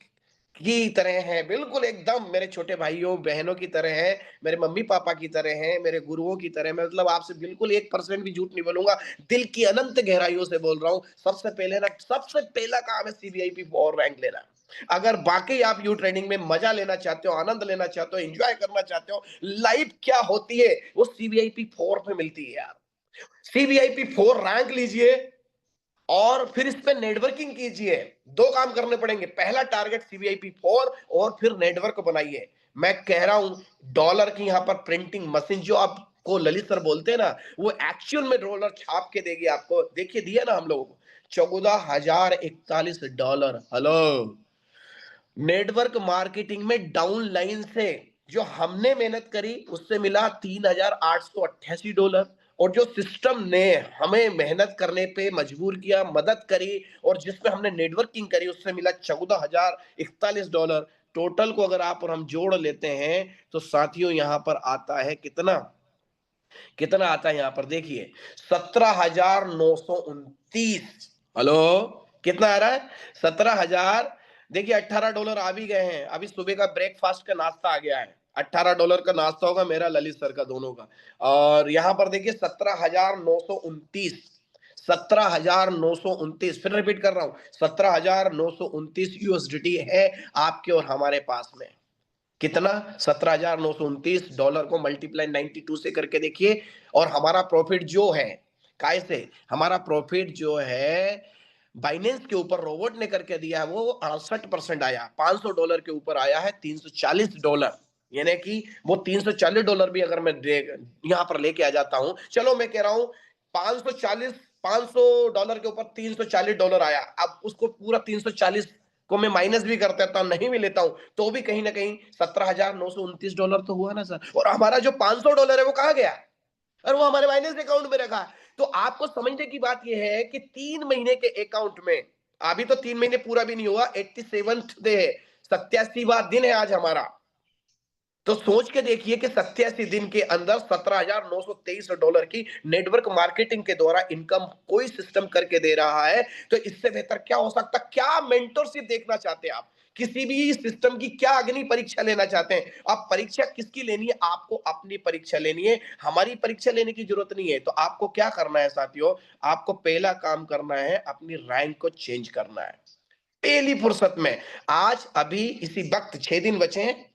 S1: की तरह हैं, बिल्कुल एकदम मेरे छोटे भाइयों बहनों की तरह हैं, मेरे मम्मी पापा की तरह हैं, मेरे गुरुओं की तरह। मैं मतलब आपसे बिल्कुल 1% भी झूठ नहीं बोलूंगा, दिल की अनंत गहराइयों से बोल रहा हूं। सबसे पहला काम है CVIP 4 रैंक लेना। अगर बाकी आप यू ट्रेनिंग में मजा लेना चाहते हो, आनंद लेना चाहते हो, एंजॉय करना चाहते हो, लाइफ क्या होती है वो CVIP 4 में मिलती है यार। CVIP 4 रैंक लीजिए और फिर इस पे नेटवर्किंग कीजिए। दो काम करने पड़ेंगे, पहला टारगेट CVIP 4 और फिर नेटवर्क बनाइए। मैं कह रहा हूं, डॉलर की यहां पर प्रिंटिंग मशीन जो आपको ललित सर बोलते हैं ना, वो एक्चुअल में डॉलर छाप के देगी आपको। देखिए दिया ना हम लोगों को $14,041। हेलो, नेटवर्क मार्केटिंग में डाउन लाइन से जो हमने मेहनत करी उससे मिला $3,888, और जो सिस्टम ने हमें मेहनत करने पे मजबूर किया, मदद करी और जिसमें हमने नेटवर्किंग करी उससे मिला $14,041। टोटल को अगर आप और हम जोड़ लेते हैं तो साथियों यहां पर आता है कितना, कितना आता है यहां पर देखिए, 17,929। हेलो, कितना आ रहा है? 17,000। देखिए $18 आ भी गए हैं, अभी सुबह का ब्रेकफास्ट का नाश्ता आ गया है। $18 का नाश्ता होगा मेरा, ललित सर का, दोनों का। और यहां पर देखिए 17,929, 17,929, फिर रिपीट कर रहा हूं, 17,929 USDT है आपके और हमारे पास में। कितना? $17,929 को मल्टीप्लाई 92 से करके देखिए। और हमारा प्रॉफिट जो है, कैसे हमारा प्रॉफिट जो है बाइनेंस के ऊपर रोबोट ने करके दिया है, वो 68% आया, $500 के ऊपर आया है, $340। यानी कि वो $340 भी अगर मैं यहाँ पर लेके आ जाता हूं, चलो मैं कह रहा हूं $500 के ऊपर $340 आया, अब उसको पूरा 340 को मैं माइनस भी कर देता हूं, नहीं भी लेता हूं, तो भी कहीं ना कहीं $17,929 तो हुआ ना सर। और हमारा जो $500 है वो कहाँ गया, और वो हमारे माइनस अकाउंट में रखा। तो आपको समझने की बात यह है कि 3 महीने के अकाउंट में, अभी तो 3 महीने पूरा भी नहीं हुआ, 87th डे है, 87वां दिन है आज हमारा। तो सोच के देखिए कि 87 दिन के अंदर $17,923 की नेटवर्क मार्केटिंग के द्वारा इनकम कोई सिस्टम करके दे रहा है। तो इससे बेहतर क्या हो सकता? क्या मेंटरशिप देखना चाहते हैं आप? किसी भी सिस्टम की क्या अग्नि परीक्षा लेना चाहते हैं आप? परीक्षा किसकी लेनी है? आपको अपनी परीक्षा लेनी है, हमारी परीक्षा लेने की जरूरत नहीं है। तो आपको क्या करना है साथियों? आपको पहला काम करना है, अपनी रैंक को चेंज करना है पहली फुर्सत में। आज अभी इसी वक्त 6 दिन बचे हैं,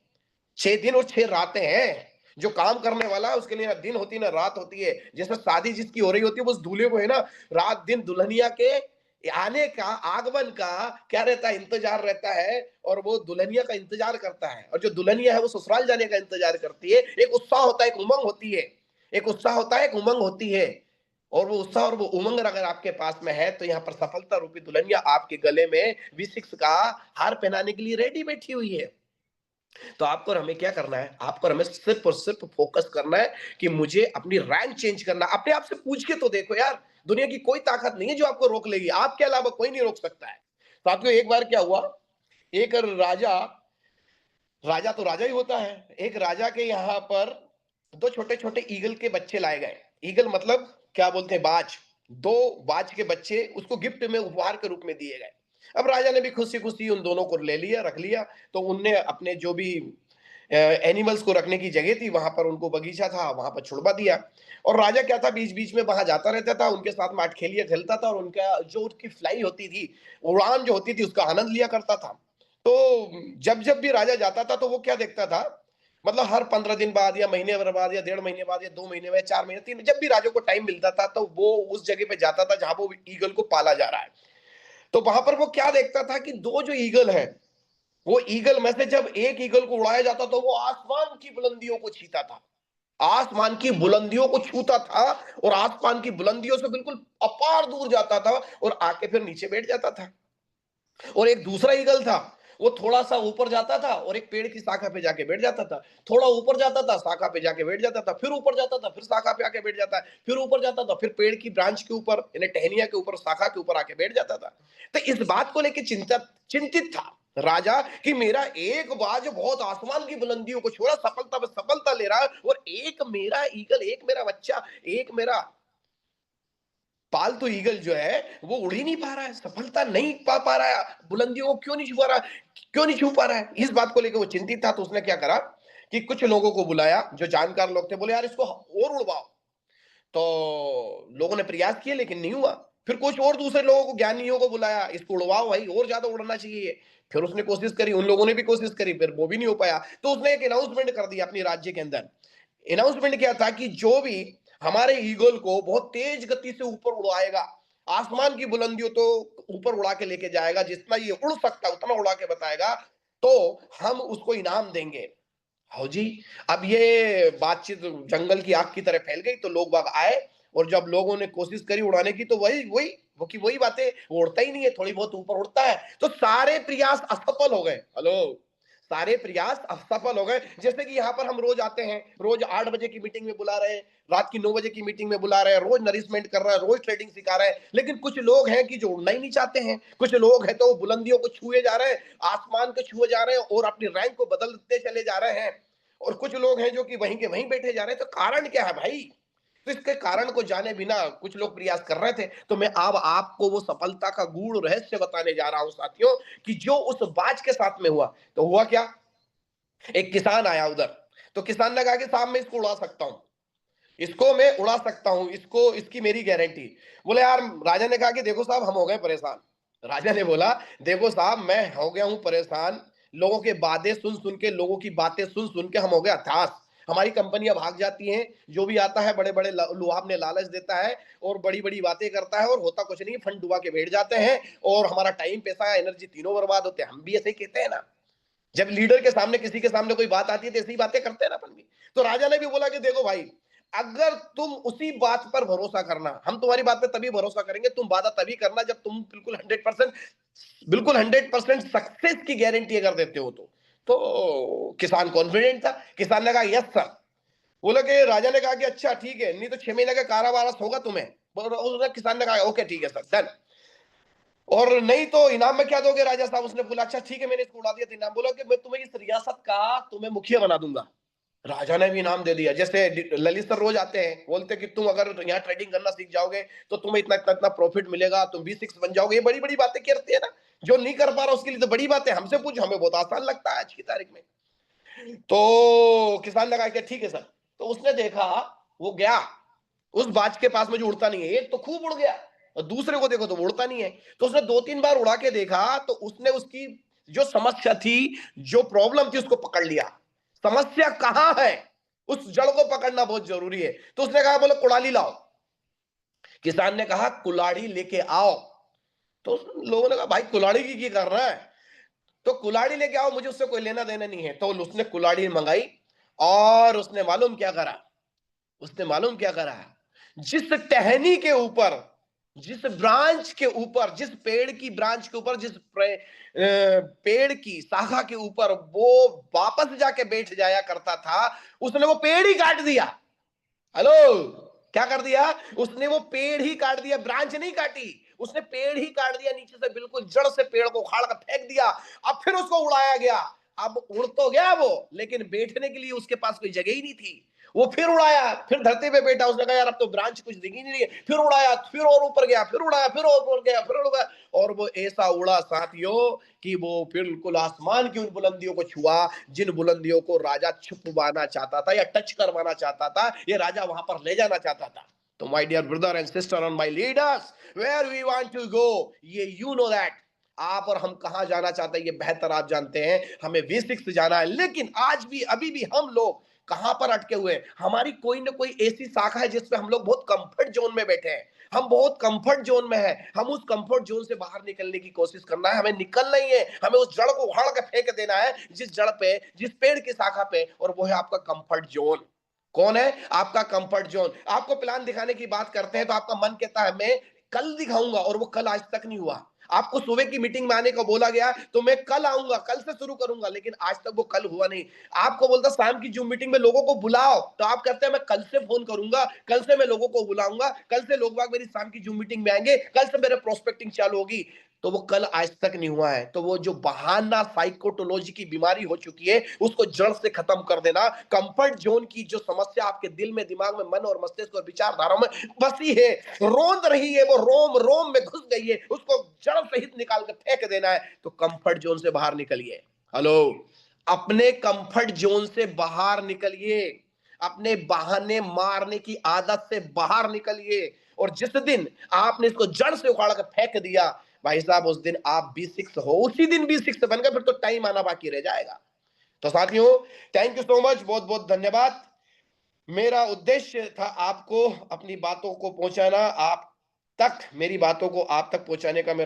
S1: 6 दिन और 6 रातें हैं। जो काम करने वाला है उसके लिए ना दिन होती है ना रात होती है। जैसे शादी जिसकी हो रही होती है, उस दूल्हे को है ना रात दिन दुल्हनिया के आने का, आगमन का क्या रहता है? इंतजार रहता है। और वो दुल्हनिया का इंतजार करता है, और जो दुल्हनिया है वो ससुराल जाने का इंतजार करती है। एक उत्साह होता है, एक उमंग होती है, एक उत्साह होता है, एक उमंग होती है। और वो उत्साह और वो उमंग अगर आपके पास में है, तो यहाँ पर सफलता रूपी दुल्हनिया आपके गले में V6 का हार पहनाने के लिए रेडी बैठी हुई है। तो आपको और हमें क्या करना है? आपको और हमें सिर्फ और सिर्फ फोकस करना है कि मुझे अपनी रैंक चेंज करना। अपने आप से पूछ के तो देखो यार, दुनिया की कोई ताकत नहीं है जो आपको रोक लेगी, आपके अलावा कोई नहीं रोक सकता है। साथियों, एक बार क्या हुआ, एक राजा, राजा तो राजा ही होता है, एक राजा के यहाँ पर 2 छोटे-छोटे ईगल के बच्चे लाए गए। ईगल मतलब क्या बोलते हैं? बाज। 2 बाज के बच्चे उसको गिफ्ट में उपहार के रूप में दिए गए। अब राजा ने भी खुशी-खुशी उन दोनों को ले लिया, रख लिया। तो उनने अपने जो भी एनिमल्स को रखने की जगह थी, वहां पर उनको बगीचा था, वहां पर छुड़वा दिया। और राजा क्या था, बीच-बीच में वहां जाता रहता था, उनके साथ में अठखेलियां खेलता था, और उनका जो उनकी फ्लाई होती थी, उड़ान जो होती थी, उसका आनंद लिया करता था। तो जब-जब भी राजा जाता था, तो वो क्या देखता था, मतलब हर 15 दिन बाद या महीने भर बाद या 1.5 महीने बाद या 2 महीने में, 4 महीने, 3, जब भी राजा को टाइम मिलता था, तो वो उस जगह पे जाता था जहां वो ईगल को पाला जा रहा है। तो वहां पर वो क्या देखता था कि 2 जो ईगल हैं, वो ईगल में से जब एक ईगल को उड़ाया जाता, तो वो आसमान की बुलंदियों को छीता था, आसमान की बुलंदियों को छूता था, और आसमान की बुलंदियों से बिल्कुल अपार दूर जाता था, और आके फिर नीचे बैठ जाता था। और एक दूसरा ईगल था, वो थोड़ा सा ऊपर जाता था और एक पेड़ की शाखा पे जाके बैठ जाता था, थोड़ा ऊपर जाता था, शाखा पे जाके बैठ जाता था, फिर ऊपर जाता था, फिर शाखा पे आके बैठ जाता है, फिर ऊपर जाता था, फिर पेड़ की ब्रांच के ऊपर, यानी टहनिया के ऊपर, शाखा के ऊपर आके बैठ जाता था। तो इस बात को लेकर चिंतित था राजा कि मेरा एक बाज बहुत आसमान की बुलंदियों को छोड़ा, सफलता पे सफलता ले रहा है, और एक मेरा ईगल, एक मेरा बच्चा, एक मेरा पालतू ईगल जो है वो उड़ ही नहीं पा रहा है, सफलता नहीं पा रहा है, बुलंदियों को क्यों नहीं छू पा रहा, क्यों नहीं छू पा रहा है? इस बात को लेकर वो चिंतित था। तो उसने क्या करा कि कुछ लोगों को बुलाया, जो जानकार लोग थे, बोले यार इसको और उड़वाओ। तो लोगों ने प्रयास किए लेकिन नहीं हुआ। फिर कुछ और दूसरे लोगों को, ज्ञानियों को बुलाया, इसको उड़वाओ भाई, और ज्यादा उड़ना चाहिए। फिर उसने कोशिश करी, उन लोगों ने भी कोशिश करी, फिर वो भी नहीं हो पाया। तो उसने एक अनाउंसमेंट कर दिया अपनी राज्य के अंदर। अनाउंसमेंट क्या था कि जो भी हमारे ईगल को बहुत तेज गति से ऊपर उड़ाएगा, आसमान की बुलंदियों तो ऊपर उड़ा के लेके जाएगा, जितना ये उड़ सकता है उतना उड़ा के बताएगा, तो हम उसको इनाम देंगे। हाँ जी। अब ये बातचीत जंगल की आग की तरह फैल गई, तो लोग बाग आए, और जब लोगों ने कोशिश करी उड़ाने की, तो वही वही वो की वही बातें, वो उड़ता ही नहीं है, थोड़ी बहुत ऊपर उड़ता है। तो सारे प्रयास असफल हो गए। हेलो, सारे प्रयास असफल हो गए। जैसे कि यहाँ पर हम रोज आते हैं, रोज 8 बजे की मीटिंग में बुला रहे हैं, रात की 9 बजे की मीटिंग में बुला रहे हैं, रोज नरिशमेंट कर रहे हैं, रोज ट्रेडिंग सिखा रहे हैं, लेकिन कुछ लोग हैं कि जो उड़ना ही नहीं चाहते हैं। कुछ लोग हैं तो वो बुलंदियों को छुए जा रहे हैं, आसमान को छुए जा रहे हैं, और अपनी रैंक को बदलते चले जा रहे हैं। और कुछ लोग हैं जो कि वहीं के वहीं बैठे जा रहे हैं। तो कारण क्या है भाई? तो इसके कारण को जाने बिना कुछ लोग प्रयास कर रहे थे। तो मैं अब आपको वो सफलता का गूढ़ रहस्य बताने जा रहा हूं साथियों, कि जो उस बाज के साथ में हुआ। तो हुआ क्या, एक किसान आया उधर। तो किसान ने कहा कि साहब मैं इसको उड़ा सकता हूं, इसको मैं उड़ा सकता हूं, इसको, इसकी मेरी गारंटी। बोले यार, राजा ने कहा कि देखो साहब हम हो गए परेशान। राजा ने बोला देखो साहब मैं हो गया हूं परेशान, लोगों के बातें सुन सुन के, लोगों की बातें सुन सुन के हम हो गए हताश। हमारी कंपनियां भाग जाती हैं, जो भी आता है बड़े बड़े लुहाब ने लालच देता है, और बड़ी बड़ी बातें करता है, और होता कुछ नहीं, फंड डुबा के बैठ जाते हैं, और हमारा टाइम, पैसा, एनर्जी तीनों बर्बाद होते हैं। हम भी ऐसे ही कहते हैं ना। जब लीडर के सामने किसी के सामने कोई बात आती है तो ऐसी बातें करते हैं ना अपन भी। तो राजा ने भी बोला कि देखो भाई, अगर तुम उसी बात पर भरोसा करना, हम तुम्हारी बात पे तभी भरोसा करेंगे, तुम वादा तभी करना जब तुम बिल्कुल 100% सक्सेस की गारंटी अगर देते हो तो किसान कॉन्फिडेंट था। किसान ने कहा यस सर। बोला कि राजा ने कहा कि अच्छा ठीक है, नहीं तो 6 महीने का कारावास होगा तुम्हें। किसान ने कहा ओके ठीक है सर, डन। और नहीं तो इनाम में क्या दोगे राजा साहब? उसने बोला अच्छा ठीक है, मैंने इसको उड़ा दिया तो इनाम। बोला कि मैं तुम्हें इस रियासत का तुम्हें मुखिया बना दूंगा। राजा ने भी इनाम दे दिया। जैसे ललित सर रोज आते हैं, बोलते कि तुम अगर यहाँ ट्रेडिंग करना सीख जाओगे तो तुम्हें इतना इतना इतना प्रॉफिट मिलेगा, तुम B6 बन जाओगे। ये बड़ी बड़ी बातें करते हैं ना, जो नहीं कर पा रहा उसके लिए तो बड़ी बात है। हमसे पूछ, हमें बहुत आसान लगता है आज की तारीख में। तो किसान लगा कि ठीक है सर। तो उसने देखा, वो गया उस बाज के पास में जो उड़ता नहीं है, एक तो खूब उड़ गया और दूसरे को देखो तो वो उड़ता नहीं है। तो उसने 2-3 बार उड़ा के देखा, तो उसने उसकी जो समस्या थी, जो प्रॉब्लम थी, उसको पकड़ लिया। समस्या कहां है, उस जड़ को पकड़ना बहुत जरूरी है। तो उसने कहा बोले कुड़ाली लाओ। किसान ने कहा कुल्हाड़ी लेके आओ। तो लोगों ने कहा भाई कुल्हाड़ी की कर रहा है? तो कुल्हाड़ी लेके आओ, मुझे उससे कोई लेना देना नहीं है। तो उसने कुल्हाड़ी मंगाई और उसने मालूम क्या करा? उसने मालूम क्या करा? जिस टहनी के ऊपर, जिस ब्रांच के ऊपर, जिस पेड़ की ब्रांच के ऊपर, जिस पेड़ की शाखा के ऊपर वो वापस जाके बैठ जाया करता था, उसने वो पेड़ ही काट दिया। हेलो, क्या कर दिया? उसने वो पेड़ ही काट दिया, ब्रांच नहीं काटी, उसने पेड़ ही काट दिया नीचे से, बिल्कुल जड़ से पेड़ को उखाड़ कर फेंक दिया। अब फिर उसको उड़ाया गया। अब उड़ तो गया वो, लेकिन बैठने के लिए उसके पास कोई जगह ही नहीं थी। वो फिर उड़ाया, फिर धरती पे बैठा। उसने कहा यार अब तो ब्रांच कुछ दिख ही नहीं रही है। फिर उड़ाया, फिर और ऊपर गया, फिर उड़ाया, फिर और ऊपर गया, फिर उड़ गया। और वो ऐसा उड़ा साथियों कि वो बिल्कुल आसमान की उन बुलंदियों को छुआ जिन बुलंदियों को राजा छुपवाना चाहता था या टच करवाना चाहता था, ये राजा वहां पर ले जाना चाहता था। तो my dear brother and sister on my leaders, where we want to go, ये यू नो दैट, आप और हम कहां जाना चाहते हैं ये बेहतर आप जानते हैं। हमें V6 जाना है, लेकिन आज भी अभी भी हम लोग कहां पर अटके हुए हैं? हमारी कोई ना कोई ऐसी शाखा है जिसपे हम लोग बहुत कंफर्ट जोन में बैठे हैं। हम बहुत कंफर्ट जोन में है। हम उस कंफर्ट जोन से बाहर निकलने की कोशिश करना है। हमें निकलना ही है, हमें उस जड़ को उखाड़ के फेंक देना है जिस जड़ पे, जिस पेड़ की शाखा पे, और वो है आपका कंफर्ट जोन। कौन है आपका कंफर्ट जोन? आपको प्लान दिखाने की बात करते हैं तो आपका मन कहता है मैं कल दिखाऊंगा, और वो कल आज तक नहीं हुआ। आपको सुबह की मीटिंग में आने को बोला गया तो मैं कल आऊंगा, कल से शुरू करूंगा, लेकिन आज तक वो कल हुआ नहीं। आपको बोलता शाम की जूम मीटिंग में लोगों को बुलाओ, तो आप कहते हैं मैं कल से फोन करूंगा, कल से मैं लोगों को बुलाऊंगा, कल से लोग बाग मेरी शाम की जूम मीटिंग में आएंगे, कल से मेरे प्रोस्पेक्टिंग चालू होगी, तो वो कल आज तक नहीं हुआ है। तो वो जो बहाना साइकोटोलॉजी की बीमारी हो चुकी है, उसको जड़ से खत्म कर देना। कंफर्ट जोन की जो समस्या आपके दिल में, दिमाग में, मन और मस्तिष्क और विचारधारा में बसी है, रोंद रही है, वो रोम रोम में घुस गई है, उसको जड़ सहित निकाल कर फेंक देना है। तो कंफर्ट जोन से बाहर निकलिए। हेलो, अपने कंफर्ट जोन से बाहर निकलिए, अपने बहाने मारने की आदत से बाहर निकलिए। और जिस दिन आपने इसको जड़ से उखाड़ कर फेंक दिया, भाई साहब, उस दिन आप B6 हो, उसी दिन B6 बन गए, फिर तो टाइम आना बाकी रह जाएगा। तो साथियों, थैंक यू सो मच, बहुत बहुत धन्यवाद। मेरा उद्देश्य था आपको अपनी बातों को पहुंचाना, आप तक, मेरी बातों को आप तक पहुंचाने का मेरा